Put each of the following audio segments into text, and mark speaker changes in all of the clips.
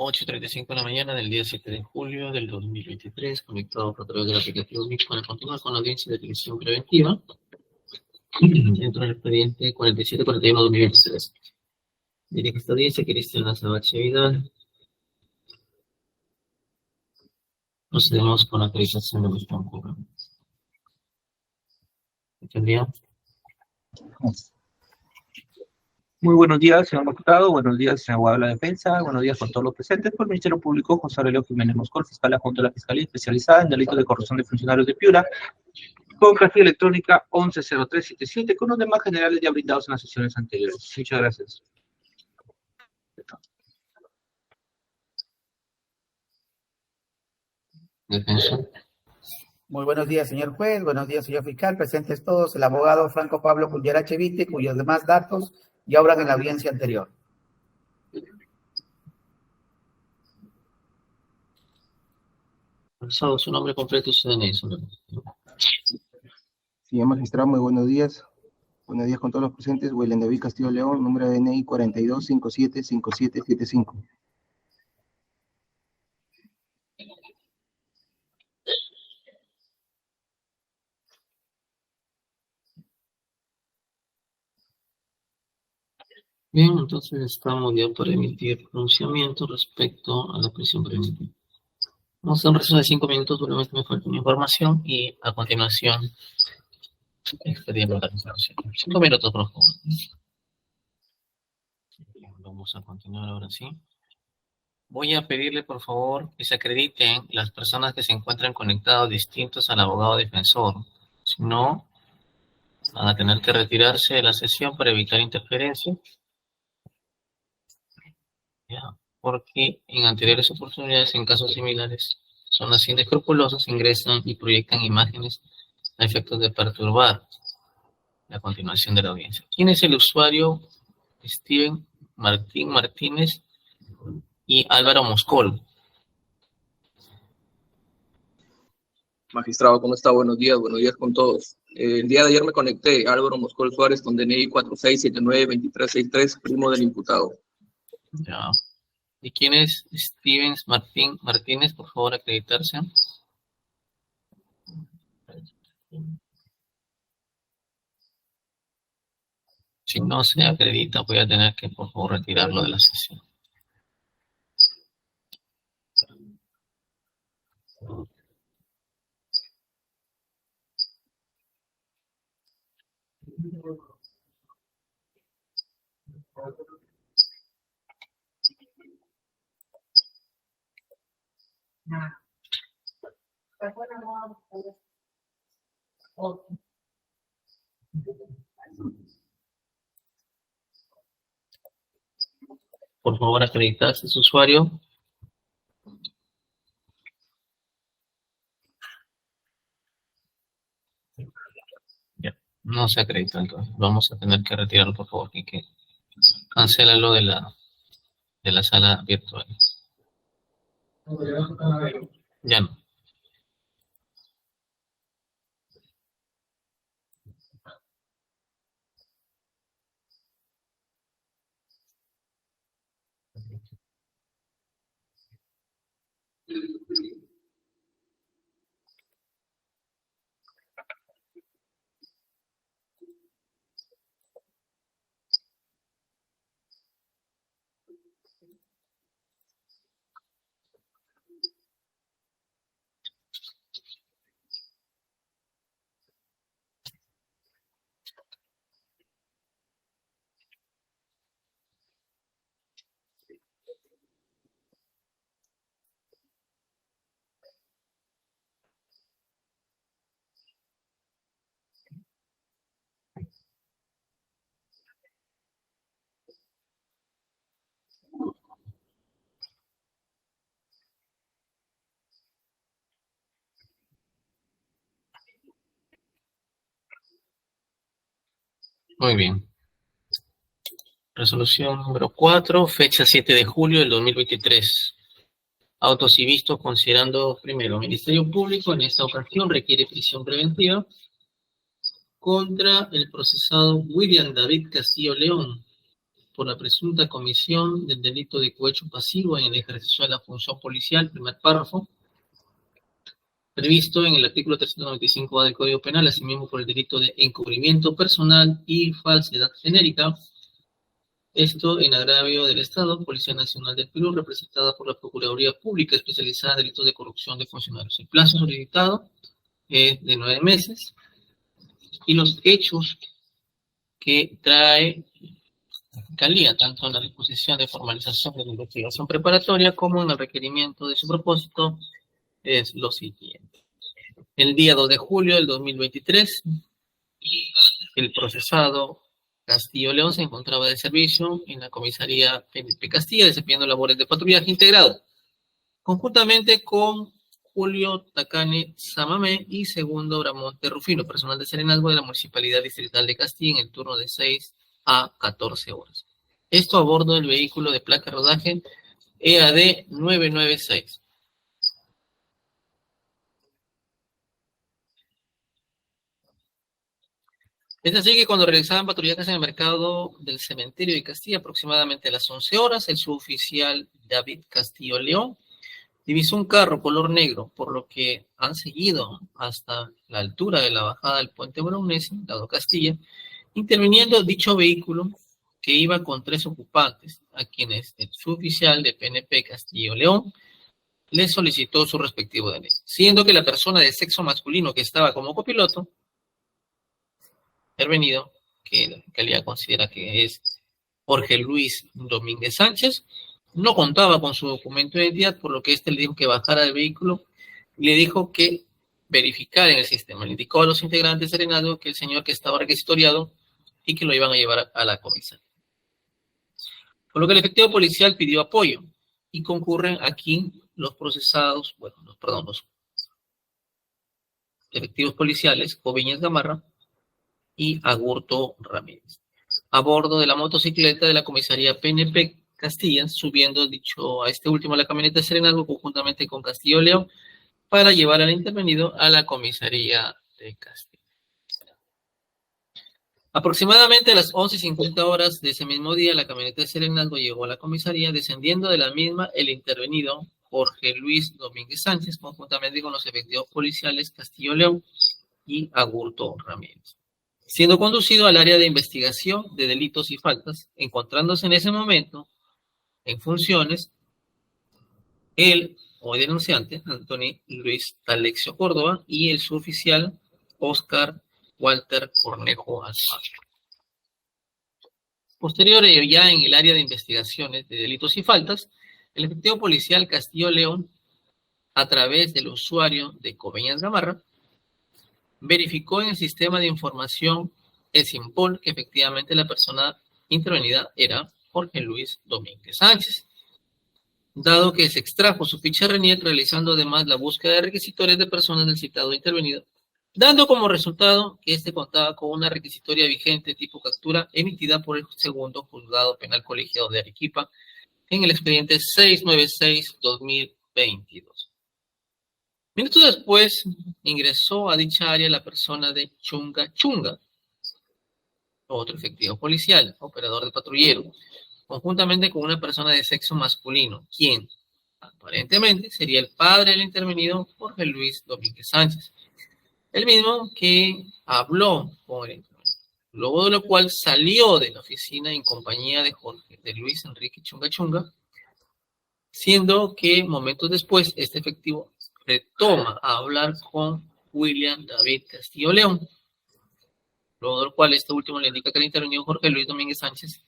Speaker 1: 8:35 de la mañana del día 7 de julio del 2023, conectado a través del aplicativo MIC para continuar con la audiencia de atención preventiva dentro del expediente 4741-2023. Dirige esta audiencia Cristiana Sabache Vidal. Procedemos con la acreditación de los concursos. ¿Entendía?
Speaker 2: Muy buenos días, señor diputado. Buenos días, señor abogado de la defensa. Buenos días con todos los presentes. Por el Ministerio Público, José Aurelio Jiménez Moscol, fiscal adjunto de la Fiscalía Especializada en Delitos de Corrupción de Funcionarios de Piura, con casilla electrónica 110377, con los demás generales ya brindados en las sesiones anteriores. Muchas gracias.
Speaker 1: Defensa.
Speaker 3: Muy buenos días, señor juez. Buenos días, señor fiscal. Presentes todos. El abogado Franco Pablo Cuyarache Vite, cuyos demás datos ya obran en la audiencia anterior.
Speaker 1: Su nombre completo y su DNI.
Speaker 4: Señor magistrado, muy buenos días. Buenos días con todos los presentes. William David Castillo León, número de DNI 42575775.
Speaker 1: Bien, entonces estamos ya por emitir pronunciamiento respecto a la prisión preventiva. Vamos a hacer un resumen de 5 minutos, solamente me falta una información y a continuación expediente la resolución. 5 minutos, por favor. Vamos a continuar ahora sí. Voy a pedirle, por favor, que se acrediten las personas que se encuentran conectados distintos al abogado defensor. Si no, van a tener que retirarse de la sesión para evitar interferencia. Ya, porque en anteriores oportunidades, en casos similares, personas inescrupulosas ingresan y proyectan imágenes a efectos de perturbar la continuación de la audiencia. ¿Quién es el usuario? Steven Martín Martínez y Álvaro Moscol.
Speaker 5: Magistrado, ¿cómo está? Buenos días con todos. El día de ayer me conecté, Álvaro Moscol Suárez, con DNI 4679-2363, primo del imputado.
Speaker 1: Ya. ¿Y quién es Steven Martín Martínez? Por favor, acreditarse. Si no se acredita, voy a tener que, por favor, retirarlo de la sesión. Por favor, acreditarse su usuario. Ya, no se acredita, entonces vamos a tener que retirarlo, por favor, y que cancélalo de la sala virtual. Ya no. Muy bien. Resolución número 4, fecha 7 de julio del 2023. Autos y vistos considerando, primero, Ministerio Público en esta ocasión requiere prisión preventiva contra el procesado William David Castillo León, por la presunta comisión del delito de cohecho pasivo en el ejercicio de la función policial, primer párrafo, previsto en el artículo 395A del Código Penal, asimismo por el delito de encubrimiento personal y falsedad genérica. Esto en agravio del Estado, Policía Nacional del Perú, representada por la Procuraduría Pública especializada en delitos de corrupción de funcionarios. El plazo solicitado es de 9 meses y los hechos que trae la Fiscalía, tanto en la disposición de formalización de la investigación preparatoria como en el requerimiento de su propósito, es lo siguiente. El día 2 de julio del 2023, el procesado Castillo León se encontraba de servicio en la comisaría PNP Castilla, desempeñando labores de patrullaje integrado, conjuntamente con Julio Tacane Samamé y Segundo Bramonte Rufino, personal de serenazgo de la Municipalidad Distrital de Castilla, en el turno de 6 a 14 horas. Esto a bordo del vehículo de placa rodaje EAD 996. Es así que cuando realizaban patrullajes en el mercado del cementerio de Castilla, aproximadamente a las 11 horas, el suboficial David Castillo León divisó un carro color negro, por lo que han seguido hasta la altura de la bajada del puente Brownesi, lado Castilla, interviniendo dicho vehículo que iba con 3 ocupantes, a quienes el suboficial de PNP Castillo León les solicitó su respectivo DNI, siendo que la persona de sexo masculino que estaba como copiloto intervenido, que la Fiscalía considera que es Jorge Luis Domínguez Sánchez, no contaba con su documento de identidad, por lo que éste le dijo que bajara del vehículo y le dijo que verificara en el sistema. Le indicó a los integrantes del serenazgo que el señor que estaba requisitoriado y que lo iban a llevar a la comisaría. Por lo que el efectivo policial pidió apoyo y concurren aquí los procesados, los efectivos policiales, Coviñas Gamarra y Agurto Ramírez, a bordo de la motocicleta de la comisaría PNP Castilla, subiendo a este último a la camioneta de serenazgo conjuntamente con Castillo León para llevar al intervenido a la comisaría de Castilla. Aproximadamente a las 11:50 horas de ese mismo día, la camioneta de serenazgo llegó a la comisaría, descendiendo de la misma el intervenido Jorge Luis Domínguez Sánchez, conjuntamente con los efectivos policiales Castillo León y Agurto Ramírez, siendo conducido al área de investigación de delitos y faltas, encontrándose en ese momento en funciones el hoy denunciante Anthony Luis Talexio Córdoba y el suboficial Oscar Walter Cornejo Alfaro. Posterior a ello, ya en el área de investigaciones de delitos y faltas, el efectivo policial Castillo León, a través del usuario de Coveñas Gamarra, verificó en el sistema de información el SIMPOL que efectivamente la persona intervenida era Jorge Luis Domínguez Sánchez, dado que se extrajo su ficha RENIEC, realizando además la búsqueda de requisitorios de personas del citado intervenido, dando como resultado que este contaba con una requisitoria vigente tipo captura emitida por el segundo juzgado penal colegiado de Arequipa en el expediente 696-2022. Minutos después ingresó a dicha área la persona de Chunga Chunga, otro efectivo policial, operador de patrullero, conjuntamente con una persona de sexo masculino, quien aparentemente sería el padre del intervenido Jorge Luis Domínguez Sánchez, el mismo que habló con el intervenido, luego de lo cual salió de la oficina en compañía de Luis Enrique Chunga Chunga, siendo que momentos después este efectivo retoma a hablar con William David Castillo León, luego del cual este último le indica que el intervenido Jorge Luis Domínguez Sánchez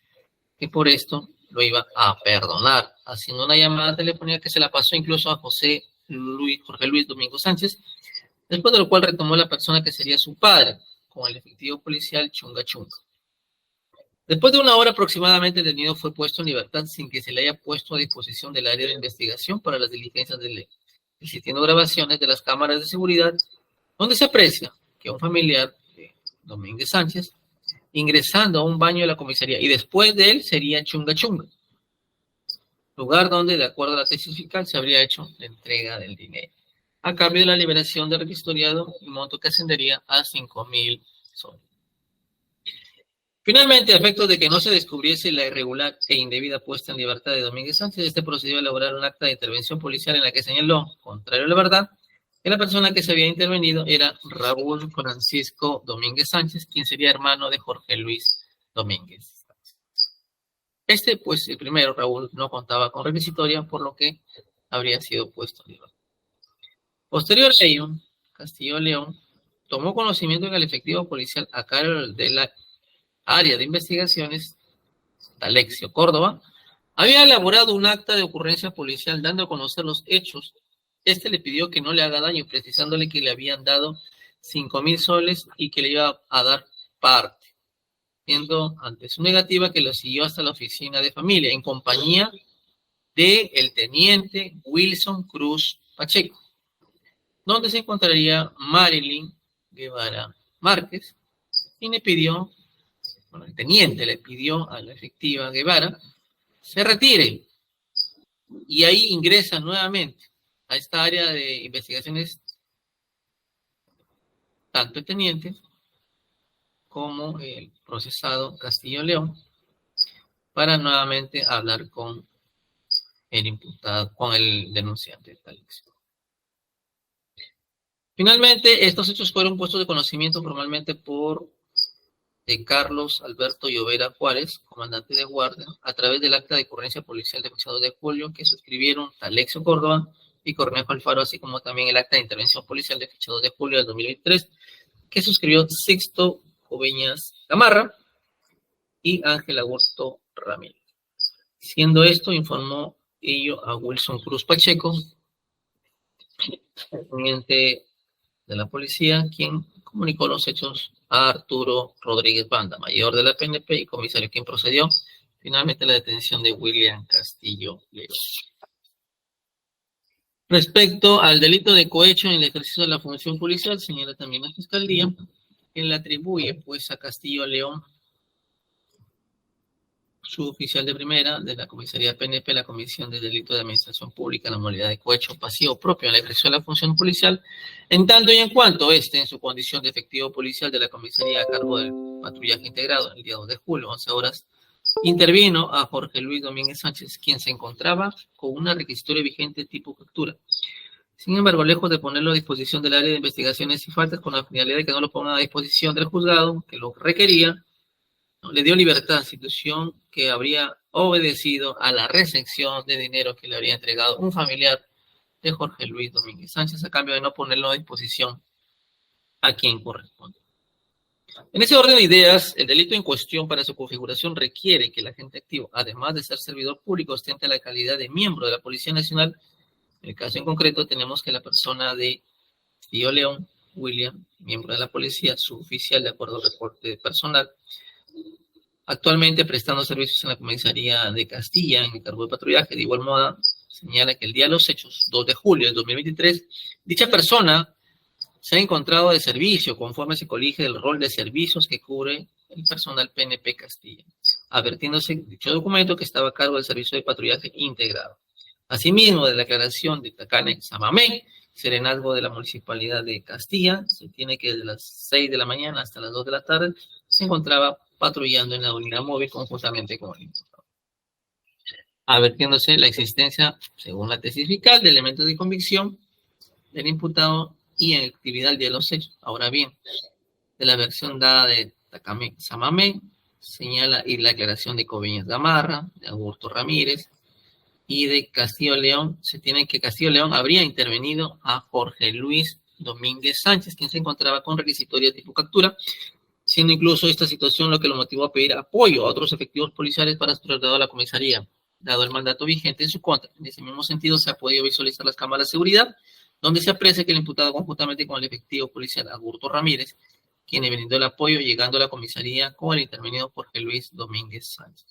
Speaker 1: que por esto lo iba a perdonar, haciendo una llamada telefónica que se la pasó incluso a Jorge Luis Domínguez Sánchez, después de lo cual retomó la persona que sería su padre, con el efectivo policial Chunga Chunga. Después de una hora aproximadamente, el detenido fue puesto en libertad sin que se le haya puesto a disposición del área de investigación para las diligencias de ley, existiendo grabaciones de las cámaras de seguridad donde se aprecia que un familiar de Domínguez Sánchez ingresando a un baño de la comisaría y después de él sería Chunga Chunga, lugar donde, de acuerdo a la tesis fiscal, se habría hecho la entrega del dinero, a cambio de la liberación del requisitoriado, un monto que ascendería a 5.000 soles. Finalmente, a efectos de que no se descubriese la irregular e indebida puesta en libertad de Domínguez Sánchez, este procedió a elaborar un acta de intervención policial en la que señaló, contrario a la verdad, que la persona que se había intervenido era Raúl Francisco Domínguez Sánchez, quien sería hermano de Jorge Luis Domínguez. Pues el primero, Raúl, no contaba con requisitoria, por lo que habría sido puesto en libertad. Posterior a ello, Castillo León tomó conocimiento que el efectivo policial a cargo de la área de investigaciones, Alexio Córdoba, había elaborado un acta de ocurrencia policial dando a conocer los hechos. Este le pidió que no le haga daño, precisándole que le habían dado 5.000 soles y que le iba a dar parte. Viendo ante su negativa, que lo siguió hasta la oficina de familia en compañía del teniente Wilson Cruz Pacheco, donde se encontraría Marilyn Guevara Márquez, y le pidió, el teniente le pidió a la efectiva Guevara se retire, y ahí ingresa nuevamente a esta área de investigaciones tanto el teniente como el procesado Castillo León para nuevamente hablar con el imputado, con el denunciante. Finalmente, estos hechos fueron puestos de conocimiento formalmente por Carlos Alberto Llovera Juárez, comandante de guardia, a través del acta de ocurrencia policial de fechado de julio que suscribieron Alexio Córdoba y Cornejo Alfaro, así como también el acta de intervención policial de fechado de julio del 2023 que suscribió Sixto Coveñas Gamarra y Ángel Augusto Ramírez. Siendo esto, informó ello a Wilson Cruz Pacheco, teniente de la policía, quien comunicó los hechos a Arturo Rodríguez Banda, mayor de la PNP y comisario, quien procedió finalmente a la detención de William Castillo León. Respecto al delito de cohecho en el ejercicio de la función policial, señala también la Fiscalía que le atribuye pues a Castillo León, su oficial de primera de la comisaría PNP, la comisión de delito de administración pública, la modalidad de cohecho pasivo propio en la ejercicio de la función policial, en tanto y en cuanto en su condición de efectivo policial de la comisaría a cargo del patrullaje integrado, el día 2 de julio, 11 horas, intervino a Jorge Luis Domínguez Sánchez, quien se encontraba con una requisitoria vigente tipo captura. Sin embargo, lejos de ponerlo a disposición del área de investigaciones y faltas con la finalidad de que no lo ponga a disposición del juzgado, que lo requería, le dio libertad, situación que habría obedecido a la recepción de dinero que le habría entregado un familiar de Jorge Luis Domínguez Sánchez a cambio de no ponerlo a disposición a quien corresponde. En ese orden de ideas, el delito en cuestión para su configuración requiere que el agente activo, además de ser servidor público, ostente la calidad de miembro de la Policía Nacional. En el caso en concreto, tenemos que la persona de Castillo León, William, miembro de la policía, su oficial de acuerdo al reporte personal, actualmente prestando servicios en la comisaría de Castilla en el cargo de patrullaje. De igual modo, señala que el día de los hechos, 2 de julio del 2023, dicha persona se ha encontrado de servicio conforme se colige del rol de servicios que cubre el personal PNP Castilla, advirtiéndose dicho documento que estaba a cargo del servicio de patrullaje integrado. Asimismo, de la declaración de Tacane Samamé, serenazgo de la Municipalidad de Castilla, se tiene que desde las 6 de la mañana hasta las 2 de la tarde se encontraba patrullando en la unidad móvil conjuntamente con el imputado, advirtiéndose la existencia, según la tesis fiscal, de elementos de convicción del imputado y en actividad al día de los hechos. Ahora bien, de la versión dada de Tacame Samamé, señala y la aclaración de Coveñas Gamarra, de Augusto Ramírez y de Castillo León, se tiene que Castillo León habría intervenido a Jorge Luis Domínguez Sánchez, quien se encontraba con requisitoria tipo captura, siendo incluso esta situación lo que lo motivó a pedir apoyo a otros efectivos policiales para su traslado a la comisaría, dado el mandato vigente en su contra. En ese mismo sentido, se ha podido visualizar las cámaras de seguridad, donde se aprecia que el imputado, conjuntamente con el efectivo policial Augusto Ramírez, quien le brindó el apoyo llegando a la comisaría con el intervenido Jorge Luis Domínguez Sánchez,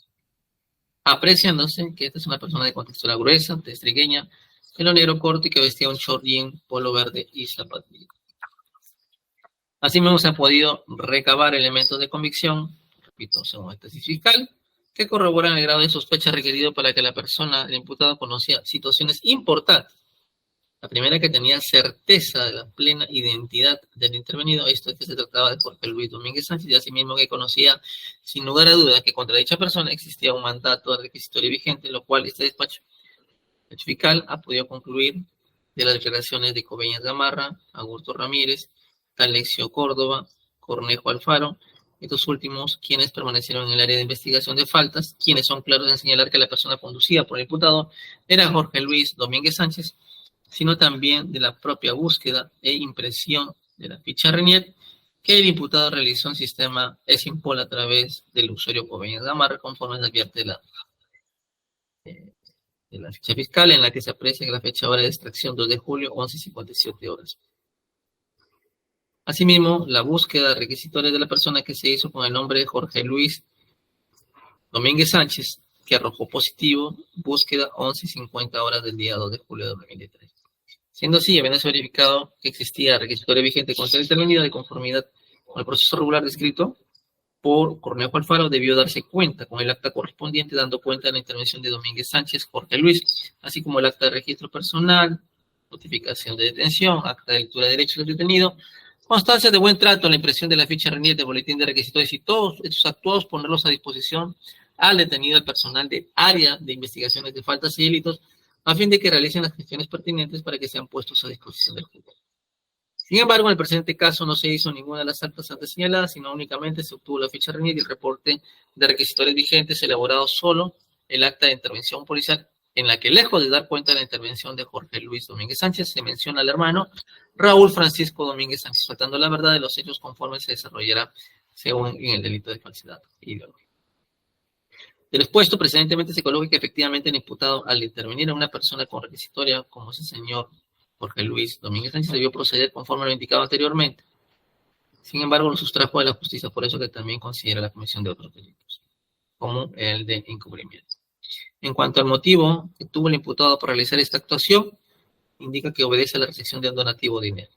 Speaker 1: apreciándose que esta es una persona de contextura gruesa, testrigueña, pelo negro corto y que vestía un short jean, polo verde y zapatillas. Asimismo, se han podido recabar elementos de convicción, repito, según la tesis fiscal, que corroboran el grado de sospecha requerido para que la persona, el imputado, conocía situaciones importantes, La primera, que tenía certeza de la plena identidad del intervenido, esto es que se trataba de Jorge Luis Domínguez Sánchez, y asimismo que conocía sin lugar a dudas que contra dicha persona existía un mandato requisitorio vigente, lo cual este despacho fiscal ha podido concluir de las declaraciones de Coveñas Gamarra, Augusto Ramírez, Alexio Córdoba, Cornejo Alfaro, estos últimos quienes permanecieron en el área de investigación de faltas, quienes son claros en señalar que la persona conducida por el imputado era Jorge Luis Domínguez Sánchez, sino también de la propia búsqueda e impresión de la ficha RENIER que el imputado realizó en sistema ESIMPOL a través del usuario Coveñas Gamarra, conforme se advierte de la ficha fiscal, en la que se aprecia que la fecha hora de extracción 2 de julio, 11:57 horas. Asimismo, la búsqueda requisitoria de la persona que se hizo con el nombre de Jorge Luis Domínguez Sánchez, que arrojó positivo, búsqueda 11:50 horas del día 2 de julio de 2023. Siendo así, habiéndose verificado que existía requisitorio vigente contra el intervenido de conformidad con el proceso regular descrito por Cornejo Alfaro, debió darse cuenta con el acta correspondiente, dando cuenta de la intervención de Domínguez Sánchez, Jorge Luis, así como el acta de registro personal, notificación de detención, acta de lectura de derechos del detenido, constancia de buen trato, la impresión de la ficha RENIER de boletín de requisitorios y todos estos actuados ponerlos a disposición al detenido, al personal del área de investigaciones de faltas y delitos, a fin de que realicen las gestiones pertinentes para que sean puestos a disposición del juzgado. Sin embargo, en el presente caso no se hizo ninguna de las actas antes señaladas, sino únicamente se obtuvo la ficha RENIER y el reporte de requisitorios vigentes, elaborado solo el acta de intervención policial, en la que, lejos de dar cuenta de la intervención de Jorge Luis Domínguez Sánchez, se menciona al hermano Raúl Francisco Domínguez Sánchez, faltando la verdad de los hechos conforme se desarrollará según en el delito de falsedad ideológica. De lo expuesto, precedentemente se coloca que efectivamente el imputado, al intervenir a una persona con requisitoria, como es el señor Jorge Luis Domínguez Sánchez, debió proceder conforme a lo indicado anteriormente. Sin embargo, lo sustrajo de la justicia, por eso que también considera la comisión de otros delitos, como el de encubrimiento. En cuanto al motivo que tuvo el imputado para realizar esta actuación, indica que obedece a la recepción de un donativo de dinero.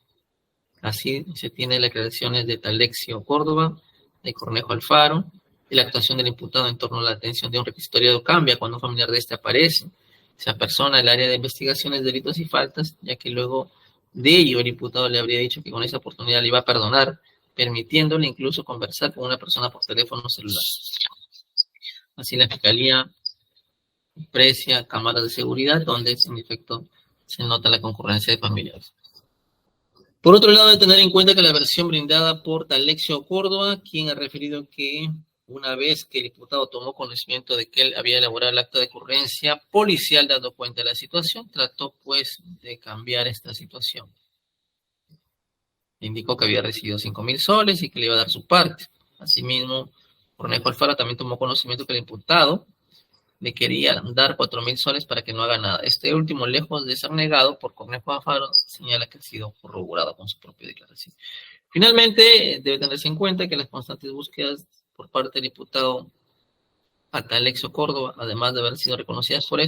Speaker 1: Así se tiene las declaraciones de Alexio Córdoba, de Cornejo Alfaro, y la actuación del imputado en torno a la atención de un requisitorio cambia cuando un familiar de este aparece, se apersona el área de investigaciones, delitos y faltas, ya que luego de ello el imputado le habría dicho que con esa oportunidad le iba a perdonar, permitiéndole incluso conversar con una persona por teléfono celular. Así la Fiscalía aprecia cámaras de seguridad donde en efecto se nota la concurrencia de familiares. Por otro lado, hay que tener en cuenta que la versión brindada por Alexio Córdoba, quien ha referido que una vez que el imputado tomó conocimiento de que él había elaborado el acta de ocurrencia policial dando cuenta de la situación, trató pues de cambiar esta situación. Indicó que había recibido 5.000 soles y que le iba a dar su parte. Asimismo, Cornejo Alfaro también tomó conocimiento que el imputado le quería dar 4.000 soles para que no haga nada. Este último, lejos de ser negado por Cornejo Alfaro, señala que ha sido corroborado con su propia declaración. Finalmente, debe tenerse en cuenta que las constantes búsquedas por parte del imputado Alexio Córdoba, además de haber sido reconocidas por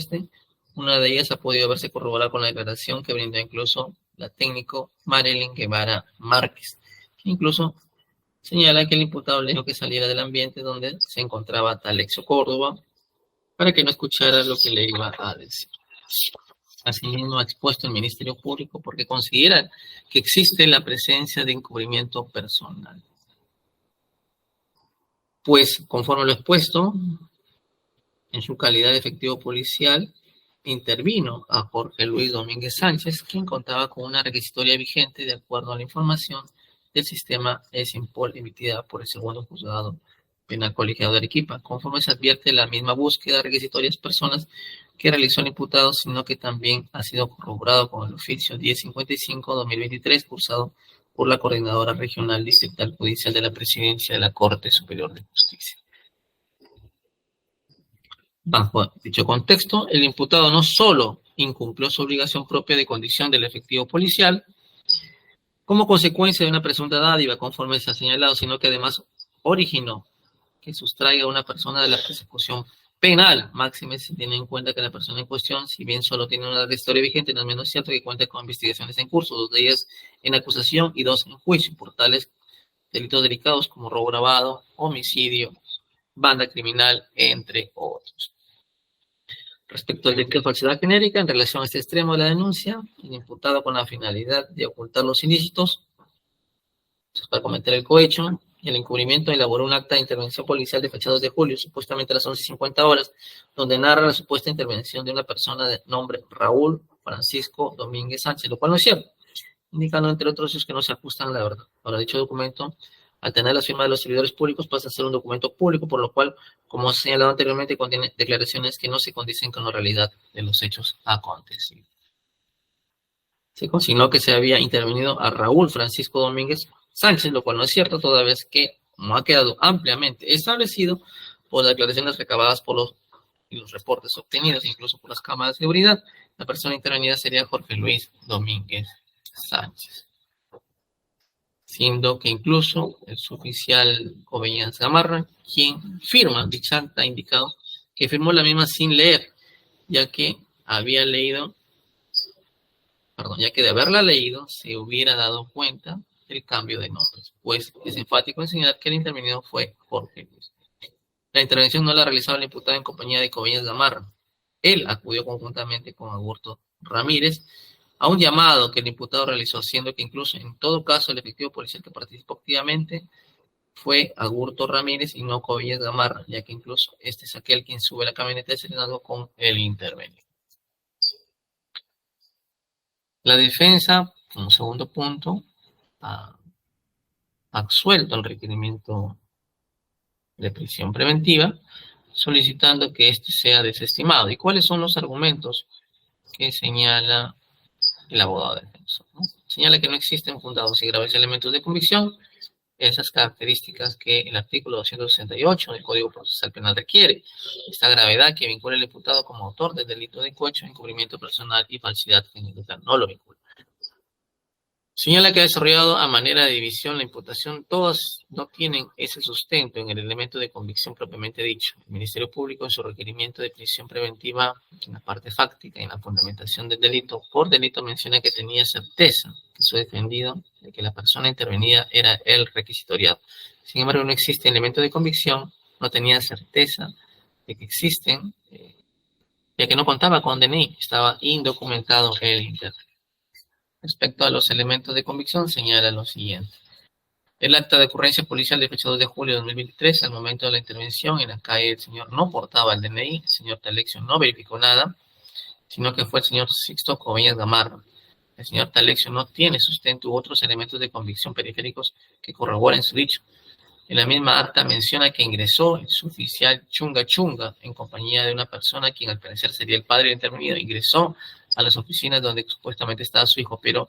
Speaker 1: una de ellas ha podido verse corroborada con la declaración que brindó incluso la técnico Marilyn Guevara Márquez, que incluso señala que el imputado le dijo que saliera del ambiente donde se encontraba Alexio Córdoba para que no escuchara lo que le iba a decir. Asimismo, ha expuesto el Ministerio Público porque considera que existe la presencia de encubrimiento personal. Pues, conforme lo expuesto, en su calidad de efectivo policial, intervino a Jorge Luis Domínguez Sánchez, quien contaba con una requisitoria vigente de acuerdo a la información del sistema ESIMPOL emitida por el segundo juzgado penal colegiado de Arequipa. Conforme se advierte, la misma búsqueda de requisitorias personas que realizó el imputado, sino que también ha sido corroborado con el oficio 1055-2023 cursado por la Coordinadora Regional Distrital Judicial de la Presidencia de la Corte Superior de Justicia. Bajo dicho contexto, el imputado no solo incumplió su obligación propia de condición del efectivo policial, como consecuencia de una presunta dádiva, conforme se ha señalado, sino que además originó que sustraiga a una persona de la persecución penal, máxime se tiene en cuenta que la persona en cuestión, si bien solo tiene una historia vigente, no es menos cierto que cuenta con investigaciones en curso, 2 de ellas en acusación y 2 en juicio, por tales delitos delicados como robo agravado, homicidio, banda criminal, entre otros. Respecto al delito de falsedad genérica, en relación a este extremo de la denuncia, el imputado con la finalidad de ocultar los ilícitos para cometer el cohecho y el encubrimiento elaboró un acta de intervención policial de fecha 2 de julio, supuestamente a las 11:50 horas, donde narra la supuesta intervención de una persona de nombre Raúl Francisco Domínguez Sánchez, lo cual no es cierto, indicando entre otros hechos que no se ajustan a la verdad. Ahora, dicho documento, al tener la firma de los servidores públicos, pasa a ser un documento público, por lo cual, como se señalado anteriormente, contiene declaraciones que no se condicen con la realidad de los hechos acontecidos. Se consignó que se había intervenido a Raúl Francisco Domínguez Sánchez, lo cual no es cierto, toda vez que, como ha quedado ampliamente establecido por las declaraciones recabadas por los reportes obtenidos, incluso por las cámaras de seguridad, la persona intervenida sería Jorge Luis Domínguez Sánchez. Siendo que incluso el suboficial Coveñas Gamarra, quien firma dicha acta, ha indicado que firmó la misma sin leer, ya que de haberla leído se hubiera dado cuenta del cambio de nombres, pues es enfático en señalar que el intervenido fue Jorge Luis. La intervención no la realizaba el imputado en compañía de Coveñas Gamarra. Él acudió conjuntamente con Augusto Ramírez a un llamado que el imputado realizó, siendo que incluso en todo caso el efectivo policial que participó activamente fue Augusto Ramírez y no Coveñas Gamarra, ya que incluso este es aquel quien sube la camioneta de serenazgo con el intervenido. La defensa, como segundo punto, ha absuelto el requerimiento de prisión preventiva, solicitando que este sea desestimado. ¿Y cuáles son los argumentos que señala el abogado de defensa? ¿No? Señala que no existen fundados y graves elementos de convicción, esas características que el artículo 268 del Código Procesal Penal requiere. Esta gravedad que vincula al imputado como autor del delito de cohecho, encubrimiento personal y falsidad genérica no lo vincula. Señala que ha desarrollado a manera de división la imputación, todas no tienen ese sustento en el elemento de convicción propiamente dicho. El Ministerio Público en su requerimiento de prisión preventiva, en la parte fáctica y en la fundamentación del delito, por delito menciona que tenía certeza que su defendido, de que la persona intervenida era el requisitoriado. Sin embargo, no existe elemento de convicción, no tenía certeza de que existen, ya que no contaba con DNI, estaba indocumentado el intervenido. Respecto a los elementos de convicción, señala lo siguiente. El acta de ocurrencia policial de fecha 2 de julio de 2023, al momento de la intervención en la calle, el señor no portaba el DNI, el señor Talexio no verificó nada, sino que fue el señor Sixto Coveñas Gamarra. El señor Talexio no tiene sustento u otros elementos de convicción periféricos que corroboren su dicho. En la misma acta menciona que ingresó el suboficial Chunga Chunga en compañía de una persona quien al parecer sería el padre del intervenido. Ingresó a las oficinas donde supuestamente estaba su hijo, pero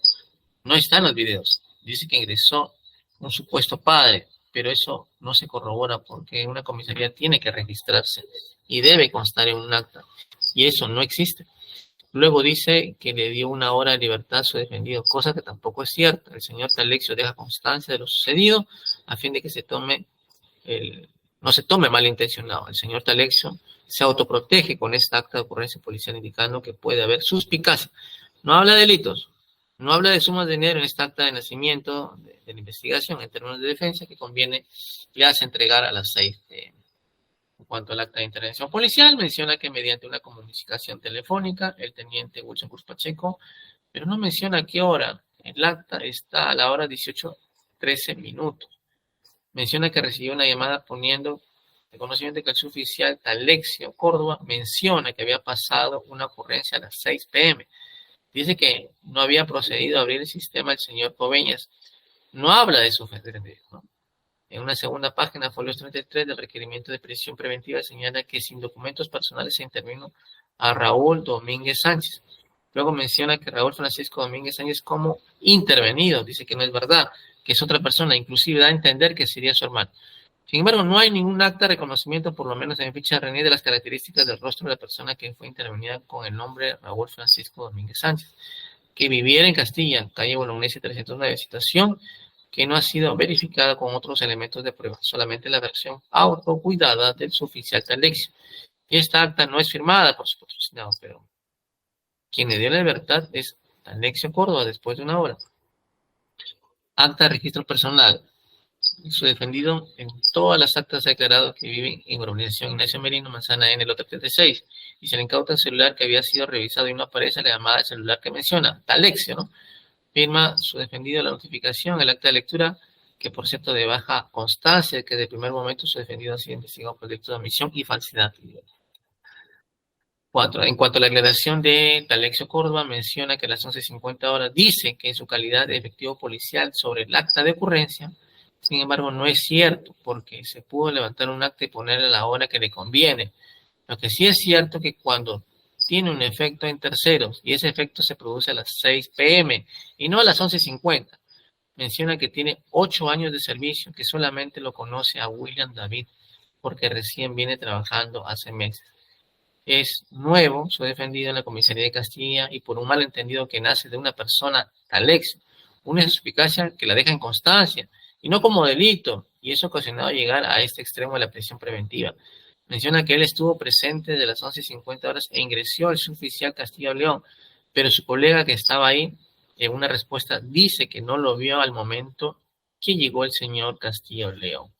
Speaker 1: no está en los videos. Dice que ingresó un supuesto padre, pero eso no se corrobora porque una comisaría tiene que registrarse y debe constar en un acta, y eso no existe. Luego dice que le dio 1 hora de libertad a su defendido, cosa que tampoco es cierta. El señor Talexio deja constancia de lo sucedido a fin de que no se tome malintencionado. El señor Talexio se autoprotege con esta acta de ocurrencia policial indicando que puede haber suspicacia. No habla de delitos, no habla de sumas de dinero en esta acta de nacimiento de la investigación en términos de defensa que conviene ya se entregar a las 6 p.m. En cuanto al acta de intervención policial, menciona que mediante una comunicación telefónica, el teniente Wilson Cruz Pacheco, pero no menciona a qué hora. El acta está a la hora 18:13. Menciona que recibió una llamada poniendo el conocimiento de que el suboficial Talexio Córdoba menciona que había pasado una ocurrencia a las 6 p.m. Dice que no había procedido a abrir el sistema el señor Coveñas. No habla de su defendido, ¿no? En una segunda página, folio 33 del requerimiento de prisión preventiva, señala que sin documentos personales se intervino a Raúl Domínguez Sánchez. Luego menciona que Raúl Francisco Domínguez Sánchez como intervenido. Dice que no es verdad, que es otra persona, inclusive da a entender que sería su hermano. Sin embargo, no hay ningún acta de reconocimiento, por lo menos en ficha de René, de las características del rostro de la persona que fue intervenida con el nombre Raúl Francisco Domínguez Sánchez, que viviera en Castilla, calle Bolognesi 309, situación que no ha sido verificada con otros elementos de prueba, solamente la versión autocuidada del suboficial Talexio. Y esta acta no es firmada por su patrocinado, pero quien le dio la libertad es Talexio Córdoba después de 1 hora. Acta de registro personal. Su defendido en todas las actas ha declarado que vive en urbanización Ignacio Merino, Manzana N, lote 36, y se le incauta el celular que había sido revisado y no aparece la llamada de celular que menciona, Talexio, ¿no? Firma su defendido la notificación, el acta de lectura, que por cierto de baja constancia, que de primer momento su defendido ha sido investigado por delito de omisión y falsedad. 4. En cuanto a la declaración de Talexio Córdoba, menciona que a las 11:50 horas dice que en su calidad de efectivo policial sobre el acta de ocurrencia, sin embargo no es cierto, porque se pudo levantar un acta y ponerle la hora que le conviene. Lo que sí es cierto que cuando tiene un efecto en terceros y ese efecto se produce a las 6 p.m. y no a las 11:50, menciona que tiene 8 años de servicio, que solamente lo conoce a William David, porque recién viene trabajando hace meses. Es nuevo, soy defendido en la comisaría de Castilla y por un malentendido que nace de una persona, Talexio, una suspicacia que la deja en constancia y no como delito, y eso ha ocasionado llegar a este extremo de la prisión preventiva. Menciona que él estuvo presente desde las 11:50 horas e ingresó al suboficial Castillo León, pero su colega que estaba ahí, en una respuesta, dice que no lo vio al momento que llegó el señor Castillo León,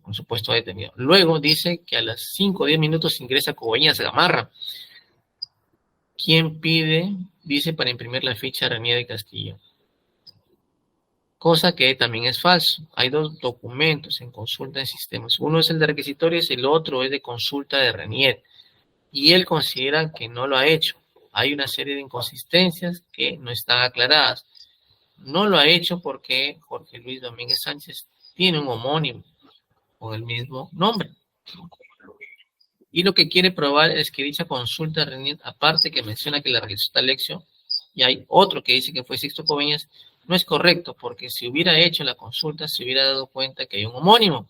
Speaker 1: con supuesto detenido. Luego dice que a las 5 o 10 minutos ingresa Coveñas Gamarra, quien pide, dice, para imprimir la ficha de René de Castillo. Cosa que también es falso. Hay 2 documentos en consulta en sistemas. Uno es el de requisitorios y el otro es de consulta de Renier. Y él considera que no lo ha hecho. Hay una serie de inconsistencias que no están aclaradas. No lo ha hecho porque Jorge Luis Domínguez Sánchez tiene un homónimo con el mismo nombre. Y lo que quiere probar es que dicha consulta de Renier, aparte que menciona que la realizó Talexio, y hay otro que dice que fue Sixto Coveñas, no es correcto, porque si hubiera hecho la consulta se hubiera dado cuenta que hay un homónimo.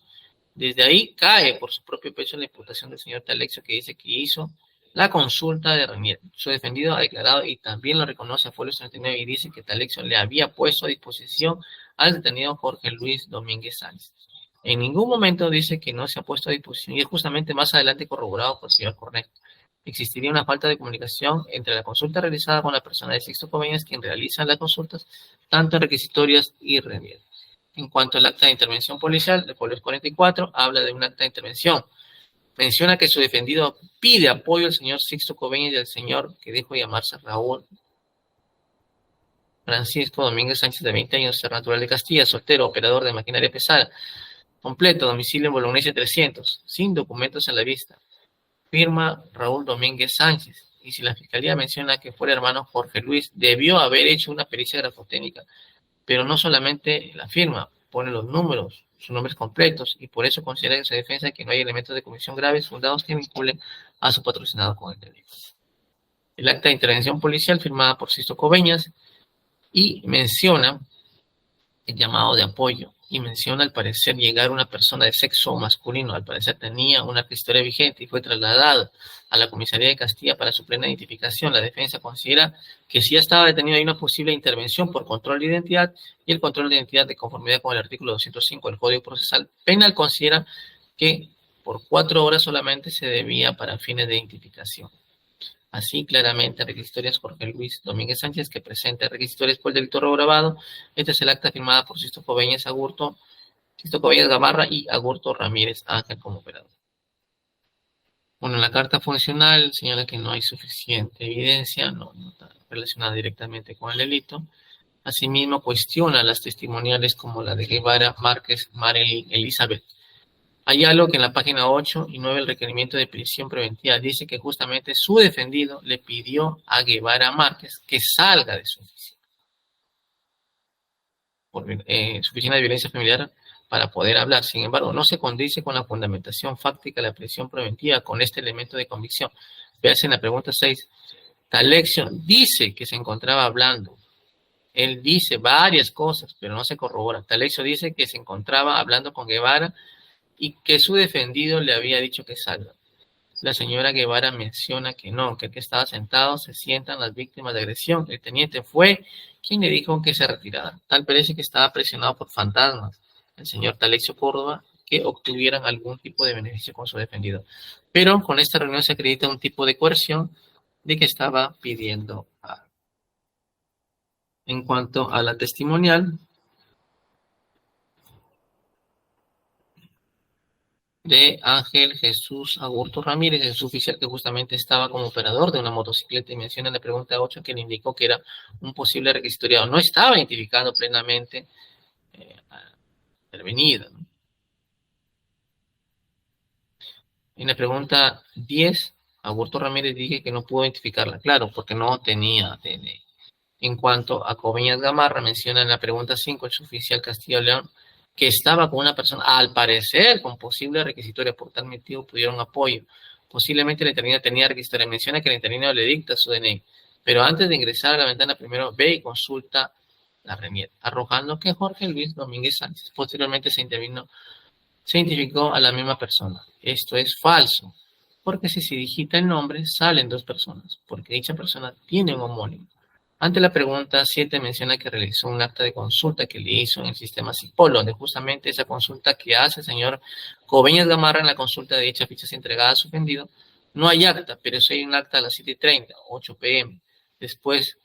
Speaker 1: Desde ahí cae por su propio peso la imputación del señor Talexio, que dice que hizo la consulta de Renier. Su defendido ha declarado y también lo reconoce a folio 39 y dice que Talexio le había puesto a disposición al detenido Jorge Luis Domínguez Sánchez. En ningún momento dice que no se ha puesto a disposición y es justamente más adelante corroborado por el señor Cornejo. Existiría una falta de comunicación entre la consulta realizada con la persona de Sixto Coveñas, quien realiza las consultas, tanto requisitorias y Renier. En cuanto al acta de intervención policial, el folio 44 habla de un acta de intervención. Menciona que su defendido pide apoyo al señor Sixto Coveñas y al señor que dijo llamarse Raúl Francisco Domínguez Sánchez, de 20 años, ser natural de Castilla, soltero, operador de maquinaria pesada, completo, domicilio en Bolognesi 300, sin documentos a la vista. Firma Raúl Domínguez Sánchez. Y si la fiscalía menciona que fue el hermano Jorge Luis, debió haber hecho una pericia grafotécnica, pero no solamente la firma, pone los números, sus nombres completos, y por eso considera en su defensa que no hay elementos de comisión graves fundados que vinculen a su patrocinado con el delito. El acta de intervención policial firmada por Sixto Coveñas y menciona el llamado de apoyo y menciona al parecer llegar una persona de sexo masculino, al parecer tenía una pistola vigente y fue trasladado a la comisaría de Castilla para su plena identificación. La defensa considera que si ya estaba detenido hay una posible intervención por control de identidad y el control de identidad de conformidad con el artículo 205 del Código Procesal Penal considera que por 4 horas solamente se debía para fines de identificación. Así, claramente, requisitorias Jorge Luis Domínguez Sánchez, que presenta requisitorias por el delito robo grabado. Este es el acta firmada por Sixto Coveñas Gamarra y Agurto Ramírez Ángel como operador. Bueno, en la carta funcional señala que no hay suficiente evidencia, no está relacionada directamente con el delito. Asimismo, cuestiona las testimoniales como la de Guevara, Márquez, Marely, Elizabeth. Hay algo que en la página 8 y 9 del requerimiento de prisión preventiva dice que justamente su defendido le pidió a Guevara Márquez que salga de su oficina, su oficina de violencia familiar, para poder hablar. Sin embargo, no se condice con la fundamentación fáctica de la prisión preventiva con este elemento de convicción. Véase en la pregunta 6. Talexio dice que se encontraba hablando. Él dice varias cosas, pero no se corrobora. Talexio dice que se encontraba hablando con Guevara y que su defendido le había dicho que salga. La señora Guevara menciona que no, que el que estaba sentado se sientan las víctimas de agresión. El teniente fue quien le dijo que se retirara. Tal parece que estaba presionado por fantasmas, el señor Talexio Córdoba, que obtuvieran algún tipo de beneficio con su defendido. Pero con esta reunión se acredita un tipo de coerción de que estaba pidiendo algo. En cuanto a la testimonial, de Ángel Jesús Agurto Ramírez, es oficial que justamente estaba como operador de una motocicleta y menciona en la pregunta 8 que le indicó que era un posible requisitoriado. No estaba identificando plenamente intervenida, ¿no? En la pregunta 10, Agurto Ramírez dije que no pudo identificarla, claro, porque no tenía DNI. En cuanto a Coveñas Gamarra, menciona en la pregunta 5 el suboficial Castillo León que estaba con una persona, al parecer, con posible requisitoria. Por tal motivo pudieron apoyo. Posiblemente la interina tenía requisitoria. Menciona que el interino le dicta su DNI, pero antes de ingresar a la ventana, primero ve y consulta la RENIET, arrojando que Jorge Luis Domínguez Sánchez. Posteriormente se identificó a la misma persona. Esto es falso, porque si se digita el nombre, salen dos personas, porque dicha persona tiene un homónimo. Ante la pregunta 7 menciona que realizó un acta de consulta que le hizo en el sistema CIPOL, donde justamente esa consulta que hace el señor Coveñas Gamarra en la consulta de dicha ficha entregada a su ofendido, no hay acta, pero sí hay un acta a las 7:30, 8 p.m. Después,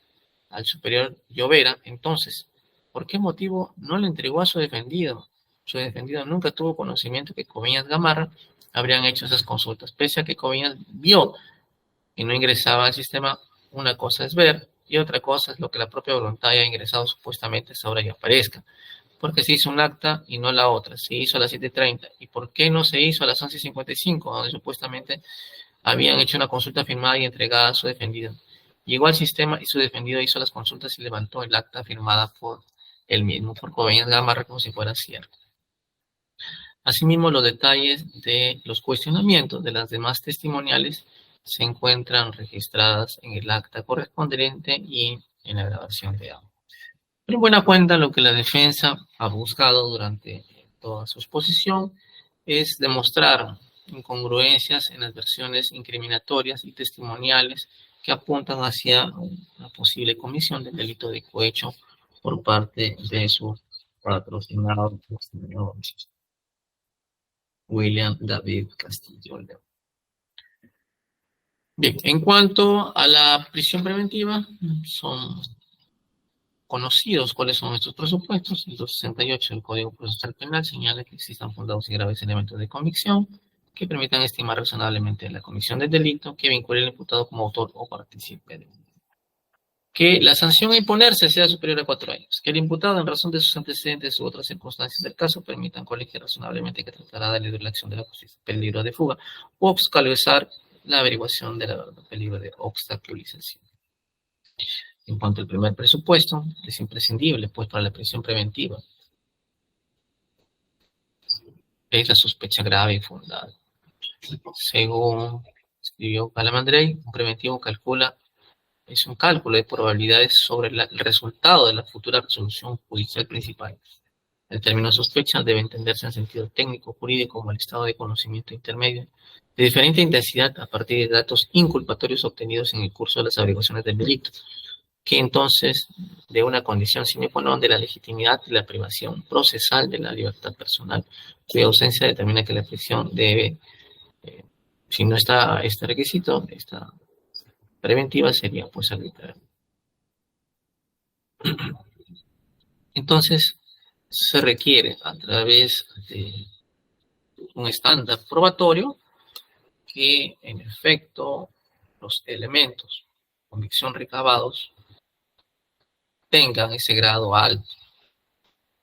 Speaker 1: al superior Llovera, entonces, ¿por qué motivo no le entregó a su defendido? Su defendido nunca tuvo conocimiento que Coveñas Gamarra habrían hecho esas consultas, pese a que Coveñas vio y no ingresaba al sistema. Una cosa es ver y otra cosa es lo que la propia voluntad haya ingresado supuestamente a esa hora y aparezca. Porque se hizo un acta y no la otra, se hizo a las 7:30. ¿Y por qué no se hizo a las 11:55, donde supuestamente habían hecho una consulta firmada y entregada a su defendido? Llegó al sistema y su defendido hizo las consultas y levantó el acta firmada por él mismo, por Coveñas Gamarra, como si fuera cierto. Asimismo, los detalles de los cuestionamientos de las demás testimoniales se encuentran registradas en el acta correspondiente y en la grabación de audio. En buena cuenta, lo que la defensa ha buscado durante toda su exposición es demostrar incongruencias en las versiones incriminatorias y testimoniales que apuntan hacia una posible comisión del delito de cohecho por parte de su patrocinador, señor William David Castillo León. Bien, en cuanto a la prisión preventiva, son conocidos cuáles son estos presupuestos. El 268 del Código Procesal Penal señala que existan fundados y graves elementos de convicción que permitan estimar razonablemente la comisión del delito que vincule al imputado como autor o partícipe del delito. Que la sanción a imponerse sea superior a 4 años. Que el imputado, en razón de sus antecedentes u otras circunstancias del caso, permitan colegir razonablemente que tratará de eludir la acción de la justicia, peligro de fuga, o obstaculizar la averiguación de la verdad, peligro de obstaculización. En cuanto al primer presupuesto, es imprescindible, pues, para la prisión preventiva es la sospecha grave y fundada. Según escribió Calamandrei, un preventivo es un cálculo de probabilidades sobre el resultado de la futura resolución judicial principal. El término sospecha debe entenderse en sentido técnico jurídico como el estado de conocimiento intermedio de diferente intensidad a partir de datos inculpatorios obtenidos en el curso de las averiguaciones del delito, que entonces de una condición sine qua non de la legitimidad de la privación procesal de la libertad personal, cuya ausencia determina que la prisión debe, si no está este requisito, esta preventiva sería pues arbitraria. Entonces, se requiere a través de un estándar probatorio que en efecto los elementos de convicción recabados tengan ese grado alto,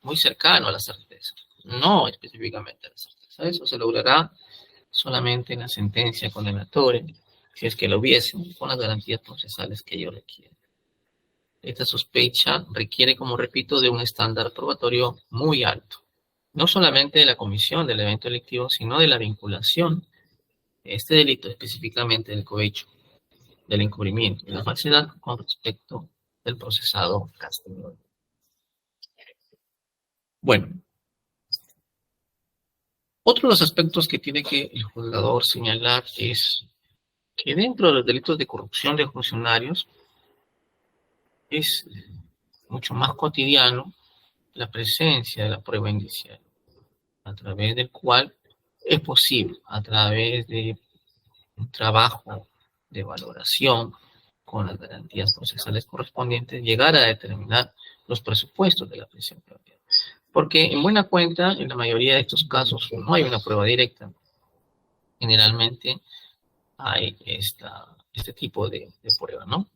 Speaker 1: muy cercano a la certeza, no específicamente a la certeza. Eso se logrará solamente en la sentencia condenatoria, si es que lo hubiese, con las garantías procesales que ello requiere. Esta sospecha requiere, como repito, de un estándar probatorio muy alto, no solamente de la comisión del evento delictivo, sino de la vinculación de este delito, específicamente del cohecho, del encubrimiento y la falsedad con respecto del procesado Castillo. Bueno, otro de los aspectos que tiene que el juzgador señalar es que dentro de los delitos de corrupción de funcionarios es mucho más cotidiano la presencia de la prueba indiciaria, a través del cual es posible, a través de un trabajo de valoración con las garantías procesales correspondientes, llegar a determinar los presupuestos de la prisión preventiva. Porque en buena cuenta, en la mayoría de estos casos no hay una prueba directa, generalmente hay este tipo de prueba, ¿no?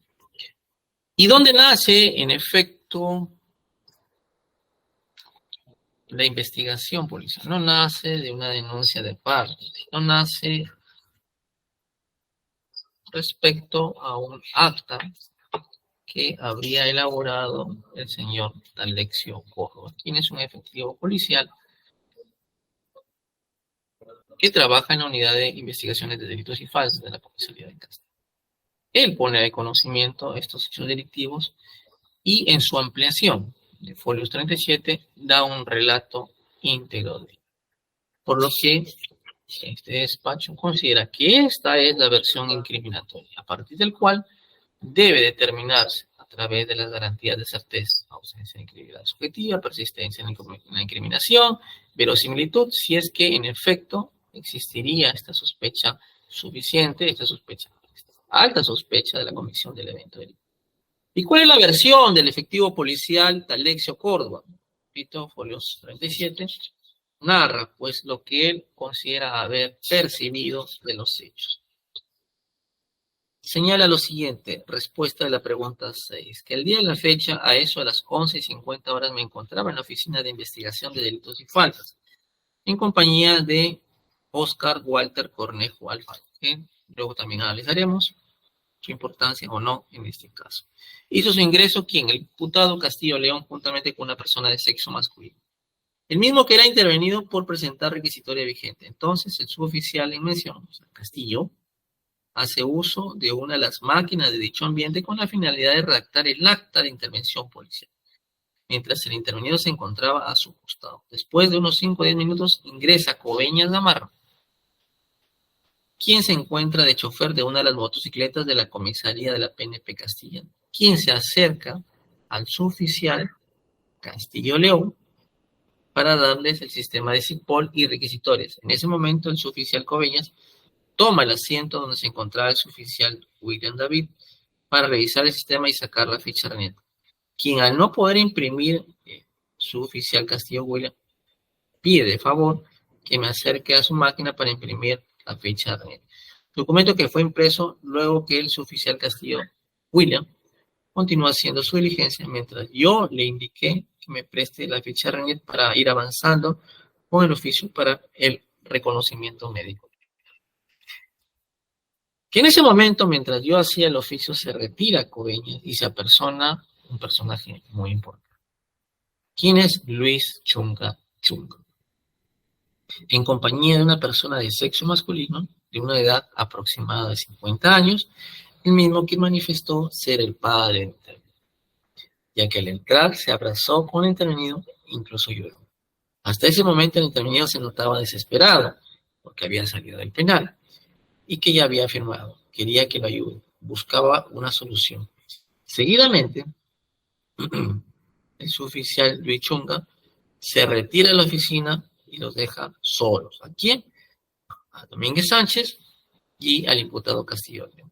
Speaker 1: ¿Y dónde nace, en efecto, la investigación policial? No nace de una denuncia de parte, no nace respecto a un acta que habría elaborado el señor Alexio Córdoba, quien es un efectivo policial que trabaja en la unidad de investigaciones de delitos y faltas de la comisaría de Castilla. Él pone de conocimiento estos hechos delictivos y en su ampliación de folios 37 da un relato íntegro de ello. Por lo que este despacho considera que esta es la versión incriminatoria, a partir del cual debe determinarse a través de las garantías de certeza, ausencia de incredulidad subjetiva, persistencia en la incriminación, verosimilitud, si es que en efecto existiría esta sospecha suficiente, esta alta sospecha de la comisión del evento delictivo. ¿Y cuál es la versión del efectivo policial Alexio Córdoba? Repito, folios 37, narra pues lo que él considera haber percibido de los hechos. Señala lo siguiente, respuesta de la pregunta 6, que el día de la fecha, a eso de las 11:50 me encontraba en la oficina de investigación de delitos y faltas, en compañía de Oscar Walter Cornejo Alfaro, que luego también analizaremos su importancia o no en este caso. Hizo su ingreso quien, el imputado Castillo León, juntamente con una persona de sexo masculino. El mismo que era intervenido por presentar requisitoria vigente. Entonces, el suboficial en mención, o sea, Castillo, hace uso de una de las máquinas de dicho ambiente con la finalidad de redactar el acta de intervención policial, mientras el intervenido se encontraba a su costado. Después de unos 5 o 10 minutos, ingresa Coveñas Gamarra, quien se encuentra de chofer de una de las motocicletas de la comisaría de la PNP Castilla, quien se acerca al suboficial Castillo León para darles el sistema de CIPOL y requisitorias. En ese momento, el suboficial Coveñas toma el asiento donde se encontraba el suboficial William David para revisar el sistema y sacar la ficha RENET, quien al no poder imprimir suboficial Castillo William pide de favor que me acerque a su máquina para imprimir la ficha RENET. Documento que fue impreso luego que el suboficial Castillo William continúa haciendo su diligencia mientras yo le indiqué que me preste la ficha RENET para ir avanzando con el oficio para el reconocimiento médico. Que en ese momento, mientras yo hacía el oficio, se retira Coveñas y se apersona un personaje muy importante. ¿Quién es Luis Chunga Chunga? En compañía de una persona de sexo masculino, de una edad aproximada de 50 años, el mismo que manifestó ser el padre del intervenido, ya que al entrar se abrazó con el intervenido, incluso lloró. Hasta ese momento el intervenido se notaba desesperado, porque había salido del penal, y que ya había firmado, quería que lo ayude, buscaba una solución. Seguidamente, el suboficial Luis Chunga se retira de la oficina y los deja solos. ¿A quién? A Domínguez Sánchez y al imputado Castillo León.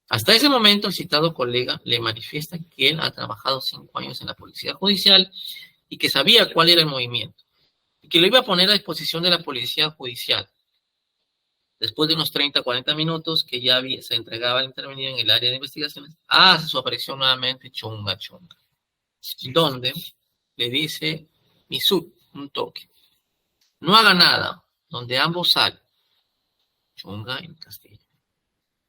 Speaker 1: Hasta ese momento, el citado colega le manifiesta que él ha trabajado 5 años en la policía judicial y que sabía cuál era el movimiento, y que lo iba a poner a disposición de la policía judicial. Después de unos 30, 40 minutos que ya se entregaba al intervenido en el área de investigaciones, hace su aparición nuevamente Chunga Chunga, donde le dice Misut, un toque. No haga nada, donde ambos salen, Chunga en Castillo,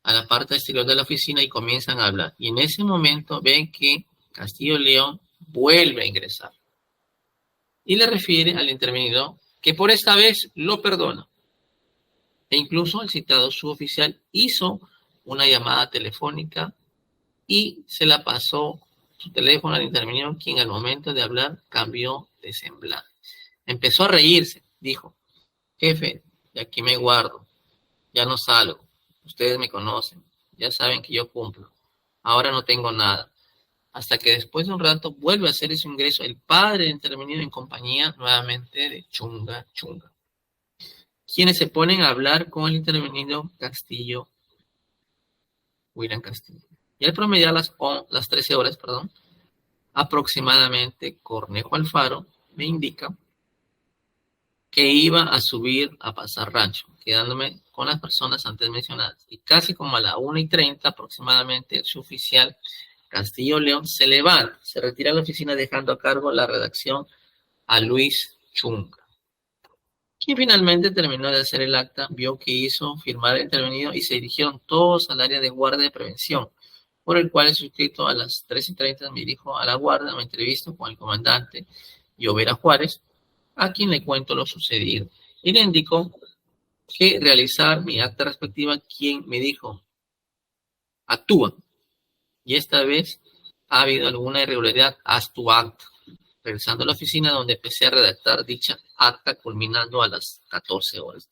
Speaker 1: a la parte exterior de la oficina y comienzan a hablar. Y en ese momento ven que Castillo León vuelve a ingresar. Y le refiere al intervenido que por esta vez lo perdona. E incluso el citado suboficial hizo una llamada telefónica y se la pasó su teléfono al intervenido, quien al momento de hablar cambió de semblante. Empezó a reírse, dijo: jefe, de aquí me guardo, ya no salgo, ustedes me conocen, ya saben que yo cumplo, ahora no tengo nada. Hasta que después de un rato vuelve a hacer ese ingreso el padre del intervenido en compañía nuevamente de Chunga Chunga, quienes se ponen a hablar con el intervenido William Castillo. Y al promediar las 13 horas, aproximadamente, Cornejo Alfaro me indica que iba a subir a Pasar Rancho, quedándome con las personas antes mencionadas. Y casi como a la 1:30 aproximadamente, el suboficial Castillo León se levanta, se retira a la oficina dejando a cargo la redacción a Luis Chunga, quien finalmente terminó de hacer el acta, vio que hizo firmar el intervenido y se dirigieron todos al área de guardia de prevención, por el cual el suscrito a las 3:30 me dirijo a la guardia, me entrevisto con el comandante Llovera Juárez, a quien le cuento lo sucedido, y le indicó que realizar mi acta respectiva, quien me dijo, actúa, y esta vez ha habido alguna irregularidad, haz tu acta. Regresando a la oficina donde empecé a redactar dicha acta, culminando a las 14 horas.